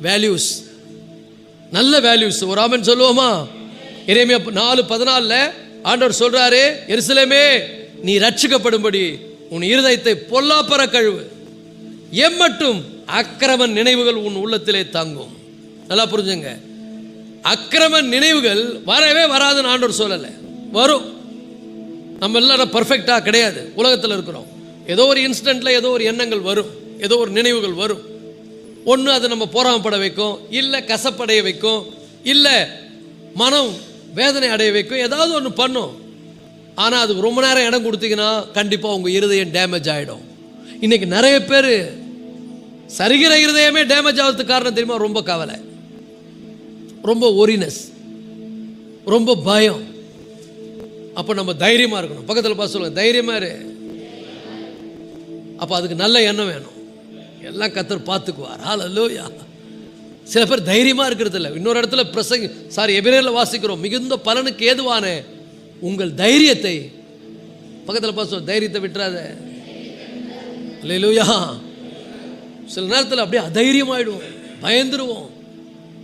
வேல்யூஸ். நல்ல வேல்யூஸ். ஒரு ஆமென் சொல்லுவோமா? எரேமியா 4:14 ஆண்டவர் சொல்றாரு, எருசலேமே நீ ரட்சிக்கப்படும்படி உன் இருதயத்தை பொல்லாப்பற கழுவு, எம்மட்டும் அக்கிரம நினைவுகள் உன் உள்ளத்திலே தங்கும். நல்லா புரிஞ்சுங்க. அக்கிரம நினைவுகள் வரவே வராதுன்னு ஆண்டவர் சொல்லலை, வரும். நம்ம எல்லாரும் பர்ஃபெக்டாக கிடையாது, உலகத்தில் இருக்கிறோம். ஏதோ ஒரு இன்ஸ்டன்ட்டில் ஏதோ ஒரு எண்ணங்கள் வரும், ஏதோ ஒரு நினைவுகள் வரும். ஒன்று அது நம்ம பொறாமப்பட வைக்கும், இல்லை கசப்படைய வைக்கும், இல்லை மனம் வேதனை அடைய வைக்கும், ஏதாவது ஒன்று பண்ணும். ஆனால் அதுக்கு ரொம்ப நேரம் இடம் கொடுத்தீங்கன்னா கண்டிப்பாக உங்கள் இருதயம் டேமேஜ் ஆகிடும். இன்றைக்கி நிறைய பேர் சரிகிற இருதயமே டேமேஜ் ஆகிறதுக்கு காரணம் தெரியுமா? ரொம்ப கவலை, ரொம்ப ஒரினஸ், ரொம்ப பயம். அப்போ நம்ம தைரியமாக இருக்கணும். பக்கத்தில் பார்த்து சொல்லுங்கள், தைரியமாக இரு. அப்போ அதுக்கு நல்ல எண்ணம் வேணும். எல்லாம் கர்த்தர் பார்த்துக்குவார். ஹல்லேலூயா. சில பேர் தைரியமாக இருக்கிறது இல்லை. இன்னொரு இடத்துல எபிரேயரில் வாசிக்கிறோம், மிகுந்த பலனுக்கு ஏதுவான உங்கள் தைரியத்தை, பக்கத்தில் பார்த்து தைரியத்தை விட்டுறாத. ஹல்லேலூயா. சில நேரத்தில் அப்படியே அதைரியமாயிடுவோம், பயந்துருவோம்.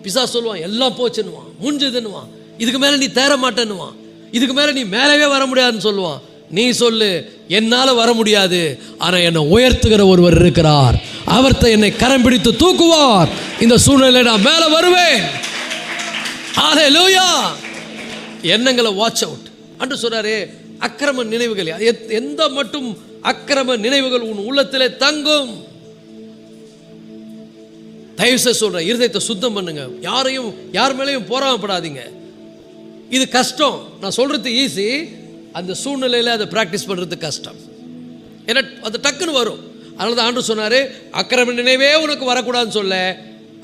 பிசாசு சொல்லுவான் எல்லாம் போச்சுன்னுவான், முடிஞ்சதுன்னுவான், இதுக்கு மேலே நீ தேர மாட்டேன்னுவான், இதுக்கு மேலே நீ மேலவே வர முடியாதுன்னு சொல்லுவான். நீ சொல்லு, என்னால் வர முடியாது, ஆனால் என்னை உயர்த்துகிற ஒருவர் இருக்கிறார், அவர்த்தை என்னை கரம் பிடித்து தூக்குவார், இந்த சூழ்நிலையில் நான் மேலே வருவேன். ஹல்லேலூயா. எண்ணங்களை வாட்ச் அவுட் அன்று சொல்றாரு. அக்கிரம நினைவுகள், எந்த மட்டும் அக்கிரம நினைவுகள் உன் உள்ளத்திலே தங்கும். தயவுசெய்து சொல்றேன், இருதயத்தை சுத்தம் பண்ணுங்க. யார் மேலேயும் போராமப்படாதீங்க. இது கஷ்டம், நான் சொல்றது ஈஸி, அந்த சூழ்நிலையில் அதை ப்ராக்டிஸ் பண்ணுறது கஷ்டம். ஏன்னா அது டக்குன்னு வரும். அதனால தான் ஆண்டவர் சொன்னார், அக்கிரம நினைவே உனக்கு வரக்கூடாதுன்னு சொல்ல,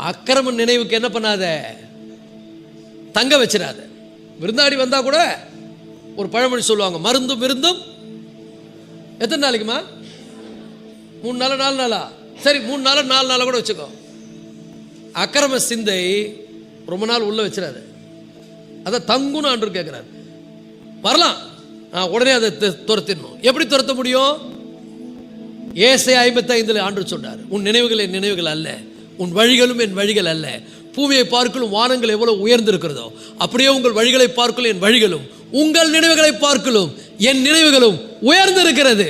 அக்கிரம நினைவுக்கு என்ன பண்ணாத, தங்க வச்சிடாத. விருந்தாடி வந்தால் கூட ஒரு பழமொழி சொல்லுவாங்க, மருந்தும் விருந்தும் எத்தனை நாளைக்குமா? 3 நாளா 4 நாளா? சரி, 3 நாளா 4 நாளா கூட வச்சுக்கோ. அக்கிரம சிந்தை ரொம்ப நாள் உள்ள வச்சிடாது, அதை தங்குன்னு ஆண்டவர் கேட்குறாரு. வரலாம், உடனே அதை துரத்திடணும். எப்படி துரத்த முடியும்? ஏசாயா 55 ஆண்டவர் சொன்னார், உன் நினைவுகள் என் நினைவுகள் அல்ல, உன் வழிகளும் என் வழிகள் அல்ல. பூமியை பார்க்கலும் வானங்கள் எவ்வளவு உயர்ந்திருக்கிறதோ அப்படியே உங்கள் வழிகளை பார்க்கலும் என் வழிகளும், உங்கள் நினைவுகளை பார்க்கலும் என் நினைவுகளும் உயர்ந்திருக்கிறது.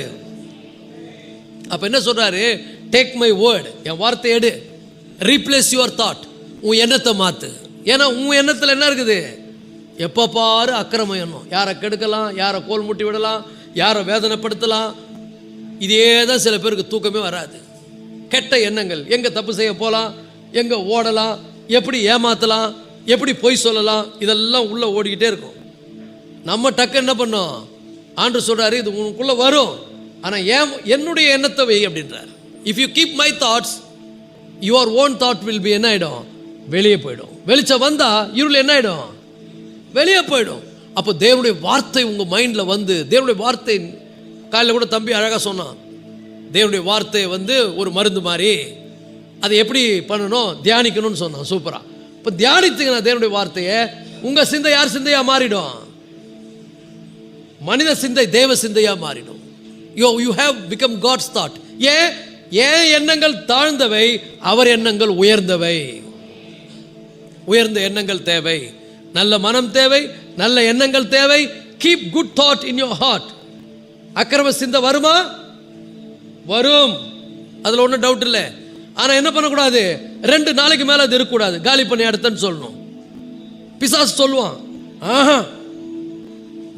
அப்ப என்ன சொல்றாரு? டேக் மை வேர்ட், என் வார்த்தை எடு, ரீப்ளேஸ் யுவர் தாட், உன் எண்ணத்தை மாத்து. ஏன்னா உன் எண்ணத்தில் என்ன இருக்குது? எப்போ பாரு அக்கிரம எண்ணம், யாரை கெடுக்கலாம், யாரை கோல் முட்டி விடலாம், யாரை வேதனைப்படுத்தலாம். இதே தான் சில பேருக்கு தூக்கமே வராது. கெட்ட எண்ணங்கள், எங்கே தப்பு செய்ய போகலாம், எங்கே ஓடலாம், எப்படி ஏமாற்றலாம், எப்படி பொய் சொல்லலாம், இதெல்லாம் உள்ளே ஓடிக்கிட்டே இருக்கும். நம்ம டக்கு என்ன பண்ணோம்? ஆண்டவர் சொல்கிறாரு, இது உனக்குள்ளே வரும், ஆனால் என்னுடைய எண்ணத்தை வை அப்படின்றார். If you keep my thoughts, your own thought will be என்ன ஆகிடும்? வெளியே போயிடும். வெளிச்சம் வந்தால் இருள் என்ன ஆகிடும்? வெளியே போயிடும். அப்போ தேவனுடைய வார்த்தை உங்கள் மைண்டில் வந்து, தேவனுடைய வார்த்தை, காலையில் கூட தம்பி அழகாக சொன்னான், தேவனுடைய வார்த்தை வந்து ஒரு மருந்து மாதிரி, அதை எப்படி பண்ணணும், தியானிக்கணும்னு சொன்னான். சூப்பராக. இப்போ தியானித்தீங்கன்னா தேவனுடைய வார்த்தையை, உங்கள் சிந்தை யார் சிந்தையாக மாறிடும்? மனித சிந்தை தேவ சிந்தையாக மாறிடும். You have become God's thought. ஏன் எண்ணங்கள் தாழ்ந்தவை, அவர் எண்ணங்கள் உயர்ந்தவை. உயர்ந்த எண்ணங்கள் தேவை, நல்ல மனம் தேவை, நல்ல எண்ணங்கள் தேவை. Keep good thought in your heart. அக்கிரம சிந்தை வருமா? வரும், அதில் ஒன்றும் டவுட் இல்லை. ஆனால் என்ன பண்ணக்கூடாது? 2 நாளைக்கு மேலே அது இருக்கக்கூடாது, காலி பண்ணி அடுத்தன்னு சொல்லணும். பிசாசு சொல்லுவான், ஆஹா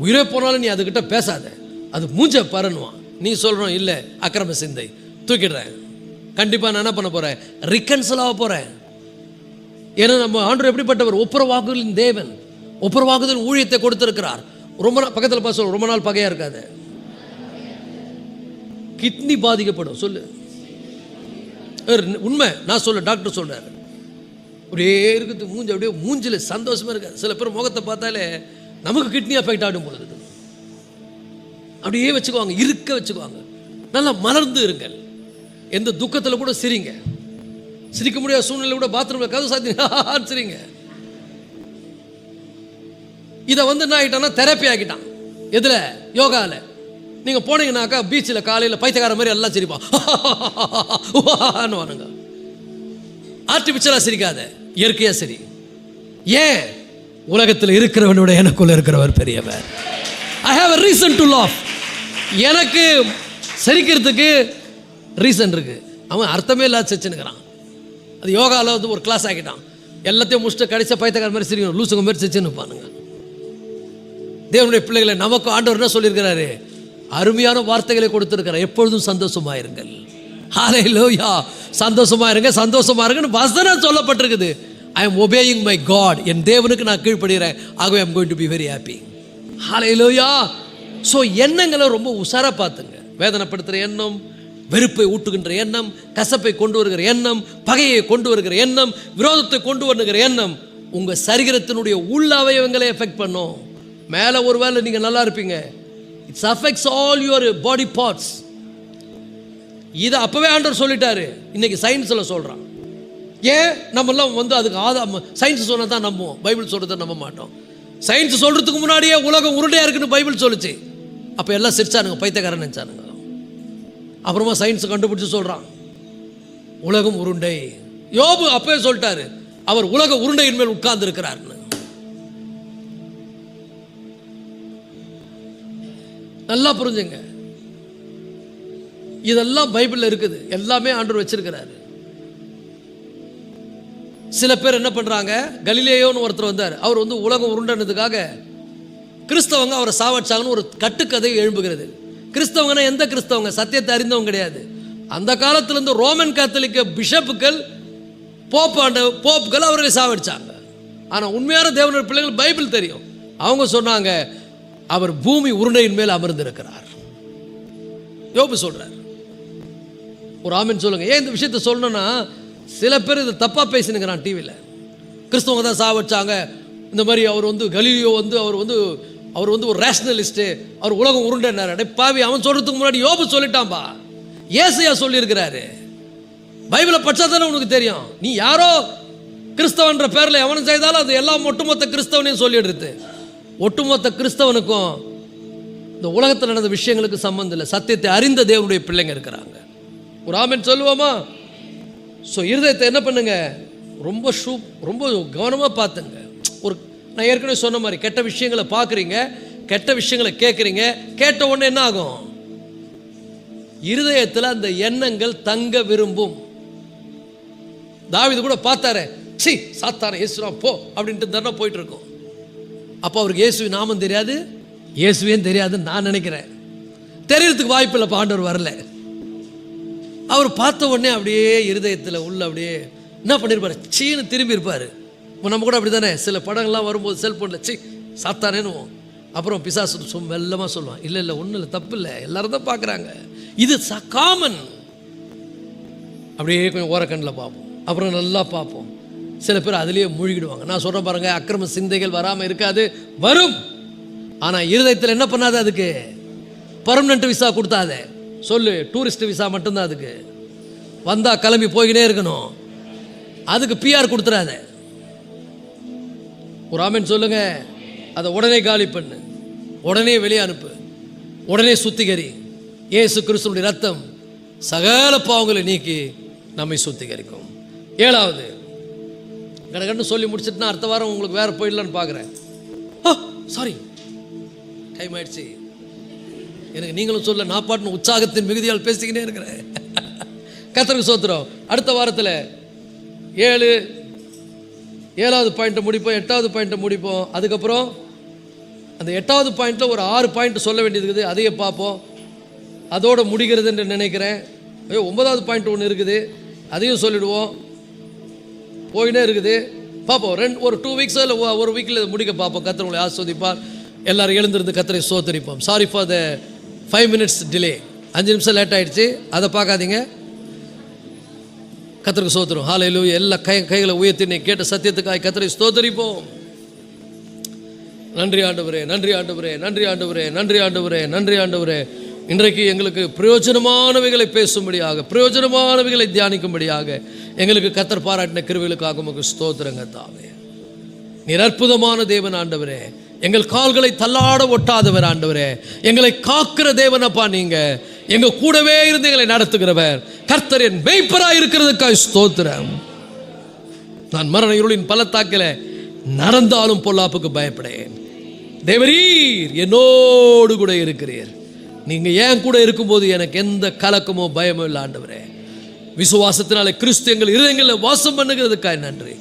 உயிரே போனாலும் நீ அதுக்கிட்ட பேசாத, அது மூஞ்ச பரணுவான். நீ சொல்கிறோம் இல்லை, அக்கிரம சிந்தை தூக்கிடுறேன், கண்டிப்பாக நான் என்ன பண்ண போகிறேன்? ரிகன்சல் ஆக போகிறேன். ஏன்னா நம்ம ஆண்டவர் எப்படிப்பட்டவர்? ஒப்புரவாகுதலின் தேவன், ஒப்புரவாகுதல் ஊழியத்தை கொடுத்திருக்கிறார். ரொம்ப பக்கத்தில் பார்த்து ரொம்ப நாள் பகையாக இருக்காது. கிட்னி பாதிக்கப்படும், சொல்லு உண்மை, நான் சொல்ல, டாக்டர் சொல்றாரு. அப்படியே இருக்குது மூஞ்சி, அப்படியே மூஞ்சில் சந்தோஷமா இருக்காது. சில பேர் முகத்தை பார்த்தாலே நமக்கு கிட்னி அஃபெக்ட் ஆகிடும் போல இருக்குது. அப்படியே வச்சுக்குவாங்க, இருக்க வச்சுக்குவாங்க. நல்லா மலர்ந்து இருங்கள். எந்த துக்கத்தில் கூட சிரிங்க. சிரிக்க முடியாத சூழ்நிலை கூட பாத்ரூமில் கதவு சாத்தி சிரிங்க. இதை வந்து என்ன ஆகிட்டான்னா தெரப்பி ஆகிட்டான். எதில்? யோகாவில். நீங்கள் போனீங்கன்னாக்கா பீச்சில் காலையில் பைத்தியக்கார மாதிரி எல்லாம் சிரிப்பான். வானுங்க. ஆர்டிஃபிஷியலாக சிரிக்காத, இயற்கையாக சரி. ஏன்? உலகத்தில் இருக்கிறவனோட எனக்குள்ள இருக்கிறவர் பெரியவர். I have a reason to laugh. எனக்கு சிரிக்கிறதுக்கு ரீசன் இருக்கு. அவன் அர்த்தமே இல்லாத சிரிச்சுன்னுக்கிறான். அது யோகாவில் வந்து ஒரு கிளாஸ் ஆகிட்டான். எல்லாத்தையும் முடிச்சுட்டு கடைசியாக பைத்தியக்கார மாதிரி சிரிக்கணும், லூசுங்க மாதிரி சிரிச்சுன்னு இருப்பானுங்க. தேவனுடைய பிள்ளைகளை நமக்கு ஆண்டவர் என்ன சொல்லியிருக்கிறாரு? அருமையான வார்த்தைகளை கொடுத்திருக்கிறார். எப்பொழுதும் சந்தோஷமா இருங்கள். ஹல்லேலூயா. சந்தோஷமா இருங்க, சந்தோஷமா இருங்கன்னு வசனம் சொல்லப்பட்டிருக்குது. I am obeying my God. என் தேவனுக்கு நான் கீழ்ப்படுகிறேன், ஆகவே I am going to be very happy. Hallelujah. So எண்ணங்களை ரொம்ப உசாரா பார்த்துங்க. வேதனைப்படுத்துகிற எண்ணம், வெறுப்பை ஊட்டுகின்ற எண்ணம், கசப்பை கொண்டு வருகிற எண்ணம், பகையை கொண்டு வருகிற எண்ணம், விரோதத்தை கொண்டு வருகிற எண்ணம் உங்கள் சரீரத்தினுடைய உள்ள அவயவங்களை எஃபெக்ட் பண்ணும். மேலே ஒரு வேளை நீங்கள் நல்லா இருப்பீங்க, it's affects all your body parts. இதை அப்பவே ஆண்டவர் சொல்லிட்டாரு, இன்னைக்கு சயின்ஸில் சொல்கிறான். ஏன் நம்மெல்லாம் அதுக்கு சயின்ஸ் சொன்னா தான் நம்புவோம், பைபிள் சொல்கிறத நம்ப மாட்டோம். சயின்ஸ் சொல்கிறதுக்கு முன்னாடியே உலகம் உருண்டையாக இருக்குன்னு பைபிள் சொல்லிச்சு. அப்போ எல்லாம் சிரிச்சானுங்க, பைத்தியக்காரன் நினச்சானுங்க. அப்புறமா சயின்ஸ் கண்டுபிடிச்சு சொல்கிறான் உலகம் உருண்டை. யோபு அப்பவே சொல்லிட்டாரு, அவர் உலக உருண்டையின் மேல் உட்கார்ந்து இருக்கிறார்னு. நல்லா புரிஞ்சுங்க, இதெல்லாம் பைபிள்ல இருக்குது, எல்லாமே ஆண்டவர் வச்சிருக்கிறாரு. சில பேர் என்ன பண்றாங்க, கலிலேயோன்னு ஒருத்தர் வந்தார், அவர் உலகம் உருண்டனதுக்காக கிறிஸ்தவங்க அவரை சாவடிச்சாங்கன்னு ஒரு கட்டுக்கதை எழும்புகிறது. கிறிஸ்தவங்கன்னா எந்த கிறிஸ்தவங்க? சத்தியத்தை அறிந்தவங்க கிடையாது. அந்த காலத்திலிருந்து ரோமன் கத்தோலிக்க பிஷப்புகள் போப்புகள் அவர்களை சாவடிச்சாங்க. ஆனால் உண்மையான தேவனுடைய பிள்ளைகள் பைபிள் தெரியும். அவங்க சொன்னாங்க, அவர் பூமி உருண்டையின் மேல் அமர்ந்திருக்கிறார். யோபு சொல்றார். ஒரு ஆமென் சொல்லுங்க. ஏன் இந்த விஷயத்தை சொல்லணும்னா, சில பேர் இதை தப்பா பேசினுங்கிறான் டிவியில். கிறிஸ்தவங்க தான் சாவடிச்சாங்க, இந்த மாதிரி அவர் கலீலியோ அவர் ஒரு ரேஷனலிஸ்ட்டு, அவர் உலகம் உருண்டைனார். பாவி, அவன் சொல்றதுக்கு முன்னாடி யோபு சொல்லிட்டான்பா. ஏசையா சொல்லியிருக்கிறாரு. பைபிளை படிச்சா தானே உனக்கு தெரியும். நீ யாரோ கிறிஸ்தவன்ற பேரில் எவனும் செய்தாலும் அது எல்லாம் ஒட்டுமொத்த கிறிஸ்தவனையும் சொல்லிடுறது. ஒட்டுமொத்த கிறிஸ்தவனுக்கும் இந்த உலகத்தில் நடந்த விஷயங்களுக்கு சம்பந்தம் இல்லை. சத்தியத்தை அறிந்த தேவனுடைய பிள்ளைங்க இருக்கிறாங்க. ஒரு ஆமென் சொல்லுவோமா? ஸோ இருதயத்தை என்ன பண்ணுங்க, ரொம்ப கவனமாக பார்த்துங்க. நான் ஏற்கனவே சொன்ன மாதிரி கெட்ட விஷயங்களை பார்க்குறீங்க, கெட்ட விஷயங்களை கேட்குறீங்க, கேட்ட உடனே என்ன ஆகும்? இருதயத்தில் அந்த எண்ணங்கள் தங்க விரும்பும். தாவீது கூட பார்த்தாரு, சி சாத்தான இயேசுவா போ அப்படின்ட்டு தர்ணம் போயிட்டு இருக்கும். அப்போ அவருக்கு இயேசுவின் நாமம் தெரியாது, இயேசுவே தெரியாதுன்னு நான் நினைக்கிறேன். தெரியறதுக்கு வாய்ப்பு இல்லை. ஆண்டவர் வரல. அவர் பார்த்த உடனே அப்படியே இருதயத்தில் உள்ள அப்படியே என்ன பண்ணியிருப்பாரு, சீன்னு திரும்பி இருப்பார். நம்ம கூட அப்படி தானே, சில படங்கள்லாம் வரும்போது செல்ஃபோனில் சி சாத்தானேன்னு, அப்புறம் பிசாசு மெல்லமாக சொல்லுவான், இல்லை இல்லை ஒன்றும் இல்லை, தப்பு இல்லை, எல்லாரும் தான் பார்க்குறாங்க, இது காமன். அப்படியே கொஞ்சம் ஓரக்கண்ணில் பார்ப்போம், அப்புறம் நல்லா பார்ப்போம். சில பேர் அதுலேயே மூழ்கிடுவாங்க. நான் சொல்கிறேன் பாருங்க, அக்கிரம சிந்தைகள் வராமல் இருக்காது, வரும். ஆனால் இருதயத்தில் என்ன பண்ணாத, அதுக்கு பர்மனெண்ட் விசா கொடுத்தாத. சொல்லு, டூரிஸ்ட் விசா மட்டும்தான் அதுக்கு. வந்தால் கிளம்பி போய்கிட்டே இருக்கணும், அதுக்கு பிஆர் கொடுத்துறாத. ஒரு ஆமென் சொல்லுங்க. அதை உடனே காலி பண்ணு, உடனே வெளியே அனுப்பு, உடனே சுத்திகரி. இயேசு கிறிஸ்துவின் ரத்தம் சகல பாவங்களை நீக்கி நம்மை சுத்திகரிக்கும். 7வது கடகன்னு சொல்லி முடிச்சுட்டுனா அடுத்த வாரம் உங்களுக்கு வேற போயிடலான்னு பார்க்குறேன். சாரி, டைம் ஆயிடுச்சு. எனக்கு நீங்களும் சொல்ல, நான் பாட்டுன்னு உற்சாகத்தின் மிகுதியால் பேசிக்கிட்டே இருக்கிறேன். கர்த்தருக்கு ஸ்தோத்திரம். அடுத்த வாரத்தில் 7வது பாயிண்ட்டை முடிப்போம், 8வது பாயிண்ட்டை முடிப்போம். அதுக்கப்புறம் அந்த 8வது பாயிண்ட்டில் ஒரு 6 பாயிண்ட் சொல்ல வேண்டியது இருக்குது, அதையே பார்ப்போம். அதோடு முடிகிறது என்று நினைக்கிறேன். 9வது பாயிண்ட் ஒன்று இருக்குது, அதையும் சொல்லிடுவோம். போயினே இருக்குது, பார்ப்போம். ஒரு 2 வீக்ஸ் இல்லை ஒரு வீக்கில் முடிக்க பார்ப்போம். கர்த்தர் உங்களை ஆசீர்வதிப்பார். எல்லாரும் எழுந்திருந்து கர்த்தரை ஸ்தோத்திரிப்போம். Sorry for the 5 minutes delay, 5 நிமிஷம் லேட் ஆகிடுச்சு, அதை பார்க்காதீங்க. கர்த்தருக்கு ஸ்தோத்திரம். ஹல்லேலூயா. எல்லா கைகளை உயர்த்தி நீ கேட்ட சத்தியத்துக்காய் கர்த்தரை ஸ்தோத்திரிப்போம். நன்றி ஆண்டவரே, நன்றி ஆண்டவரே, நன்றி ஆண்டவரே, நன்றி ஆண்டவரே, நன்றி ஆண்டவரே. இன்றைக்கு எங்களுக்கு பிரயோஜனமானவைகளை பேசும்படியாக, பிரயோஜனமானவைகளை தியானிக்கும்படியாக எங்களுக்கு கர்த்தர் பாராட்டின கிருபைகளுக்காக உமக்கு ஸ்தோத்திரங்க தாவே. நீர் அற்புதமான தேவன் ஆண்டவரே, எங்கள் கால்களை தள்ளாட ஒட்டாதவர் ஆண்டவரே, எங்களை காக்கிற தேவனப்பா. நீங்க எங்க கூடவே இருந்து எங்களை நடத்துகிறவர். கர்த்தர் என் மேய்ப்பராய் இருக்கிறதுக்காக ஸ்தோத்திரம். நான் மரண இருளின் பள்ளத்தாக்கில நடந்தாலும் பொல்லாப்புக்கு பயப்படேன். தேவரீர் என்னோடு கூட இருக்கிறீர். நீங்க ஏன் கூட இருக்கும்போது எனக்கு எந்த கலக்கமோ பயமோ இல்லை ஆண்டவரே. விசுவாசத்தினாலே கிறிஸ்து எங்கள் இருதயங்களில் வாசம் பண்ணுகிறதுக்காக நன்றி.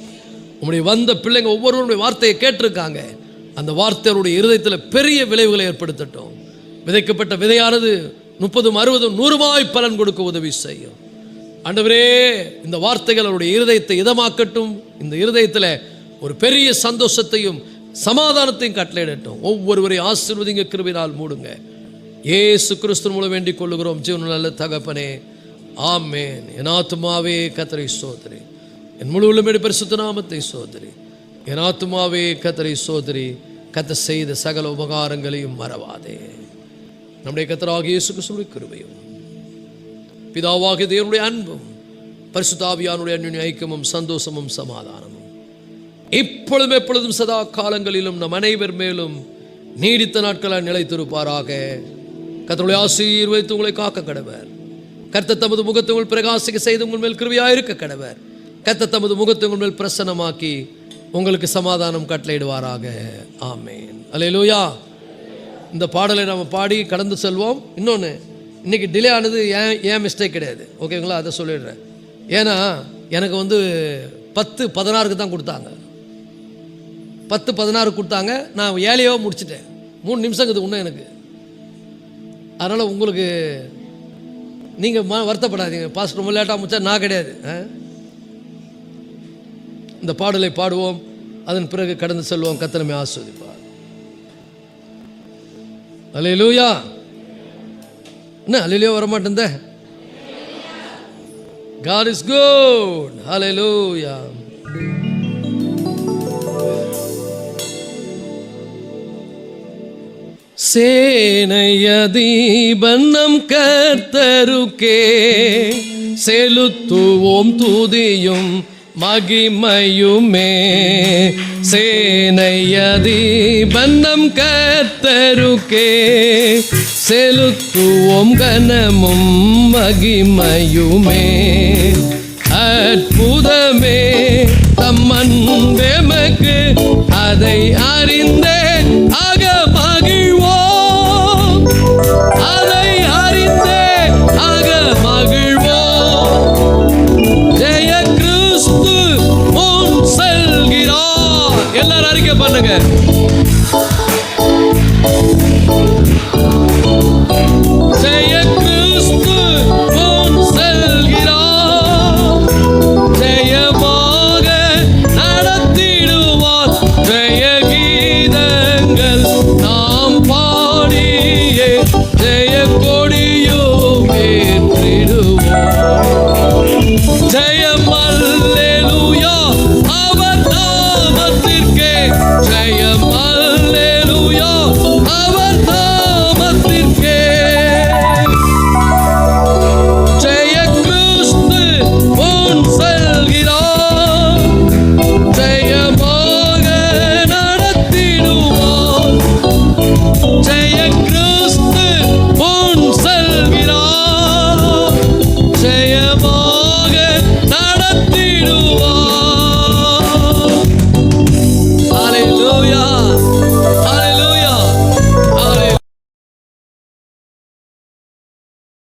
உங்களுடைய வந்த பிள்ளைங்க ஒவ்வொருவருடைய வார்த்தையை கேட்டிருக்காங்க. அந்த வார்த்தையுடைய இருதயத்தில் பெரிய விளைவுகளை ஏற்படுத்தட்டும். விதைக்கப்பட்ட விதையானது 30, 60, 100 பலன் கொடுக்க உதவி செய்யும் ஆண்டவரே. இந்த வார்த்தைகள் அவருடைய இருதயத்தை இதமாக்கட்டும். இந்த இருதயத்தில் ஒரு பெரிய சந்தோஷத்தையும் சமாதானத்தையும் கட்டளையிடட்டும். ஒவ்வொருவரையும் ஆசீர்வதிங்க, கிருபையினால் மூடுங்க. இயேசு கிறிஸ்து மூலம் வேண்டிக் கொள்ளுகிறோம் ஜீவனுள்ள நல்ல தகப்பனே, ஆமென். என் ஆத்துமாவே கர்த்தரை ஸ்தோத்திரி, என் முழு உள்ளமே பரிசுத்த நாமத்தை ஸ்தோத்திரி. என் ஆத்துமாவே கர்த்தரை ஸ்தோத்திரி, கர்த்தர் செய்த சகல உபகாரங்களையும் மறவாதே. நம்முடைய கர்த்தராகிய இயேசு கிறிஸ்துவின் கிருபையும் பிதாவாகிய தேவனுடைய அன்பும் பரிசுத்த ஆவியானுடைய அன்பின் ஐக்கியமும் சந்தோஷமும் சமாதானமும் இப்பொழுதும் எப்பொழுதும் சதா காலங்களிலும் நம் அனைவர் மேலும் நீடித்த நாட்களால் நிலைத்திருப்பாராக. கர்த்தருடைய ஆசீர்வதித்து உங்களை காக்க கடவர். கர்த்தர் தமது முகத்தை உங்கள் பிரகாசிக்க செய்து உங்கள் மேல் கிருபையாயிருக்க கடவர். கர்த்தர் தமது முகத்தை உங்கள் மேல் பிரசன்னமாக்கி உங்களுக்கு சமாதானம் கட்டளையிடுவாராக. ஆமேன். அல்லேலூயா. இந்த பாடலை நம்ம பாடி கடந்து செல்வோம். இன்னொன்று, இன்றைக்கி டிலே ஆனது ஏன் மிஸ்டேக் கிடையாது, ஓகேங்களா? அதை சொல்லிடுறேன். ஏன்னா எனக்கு 10:16 தான் கொடுத்தாங்க. 10:16 கொடுத்தாங்க. நான் 7 முடிச்சிட்டேன். 3 நிமிஷங்குது இன்னும் எனக்கு. அதனால் உங்களுக்கு நீங்கள் வருத்தப்படாதீங்க. பாஸ்டர் ரொம்ப லேட்டாக முடிச்சா நான் கிடையாது. இந்த பாடலை பாடுவோம், அதன் பிறகு கடந்து செல்வோம். கர்த்தர் நம்மை ஆசீர்வதிப்பார். அல்லேலூயா. என்ன அல்லேலூயா வர மாட்டேன்? God is good. Hallelujah. சேனைய தீபன்னம் கர்த்தருக்கே செலுத்துவோம் துதியும் மகிமையுமே. சேனைய தீபன்னம் கர்த்தருக்கே செலுத்துவோம் கனமும் மகிமையுமே. அற்புதமே தம் அன்பெமக்கு அதை அறிந்தேன் ஆக மகிழ்வோம். அதை அறிந்தேன் ஆக மகிழ்வோம். ஜெய கிறிஸ்து முன் செல்கிறார். எல்லாரும் அறிக்கை பண்ணுங்க. ஜெய கிறிஸ்து முன் செல்கிறார். ஜெயமாக நடத்திடுவார். ஜெய கீதங்கள் நாம் பாடியே ஜெய கொடியும் ஏற்றிடுவோம். ஜெயம் அல்லேலூயா அவர் நாமத்திற்கே. ஜெயம் அல்லேலூயா அவர் நாமத்திற்கே. ஜெய கிறிஸ்து முன் செல்கிறார். ஜெயமாக நடத்திடுவார். ஜெய கிறிஸ்து முன் செல்கிறார். ஜெயமாக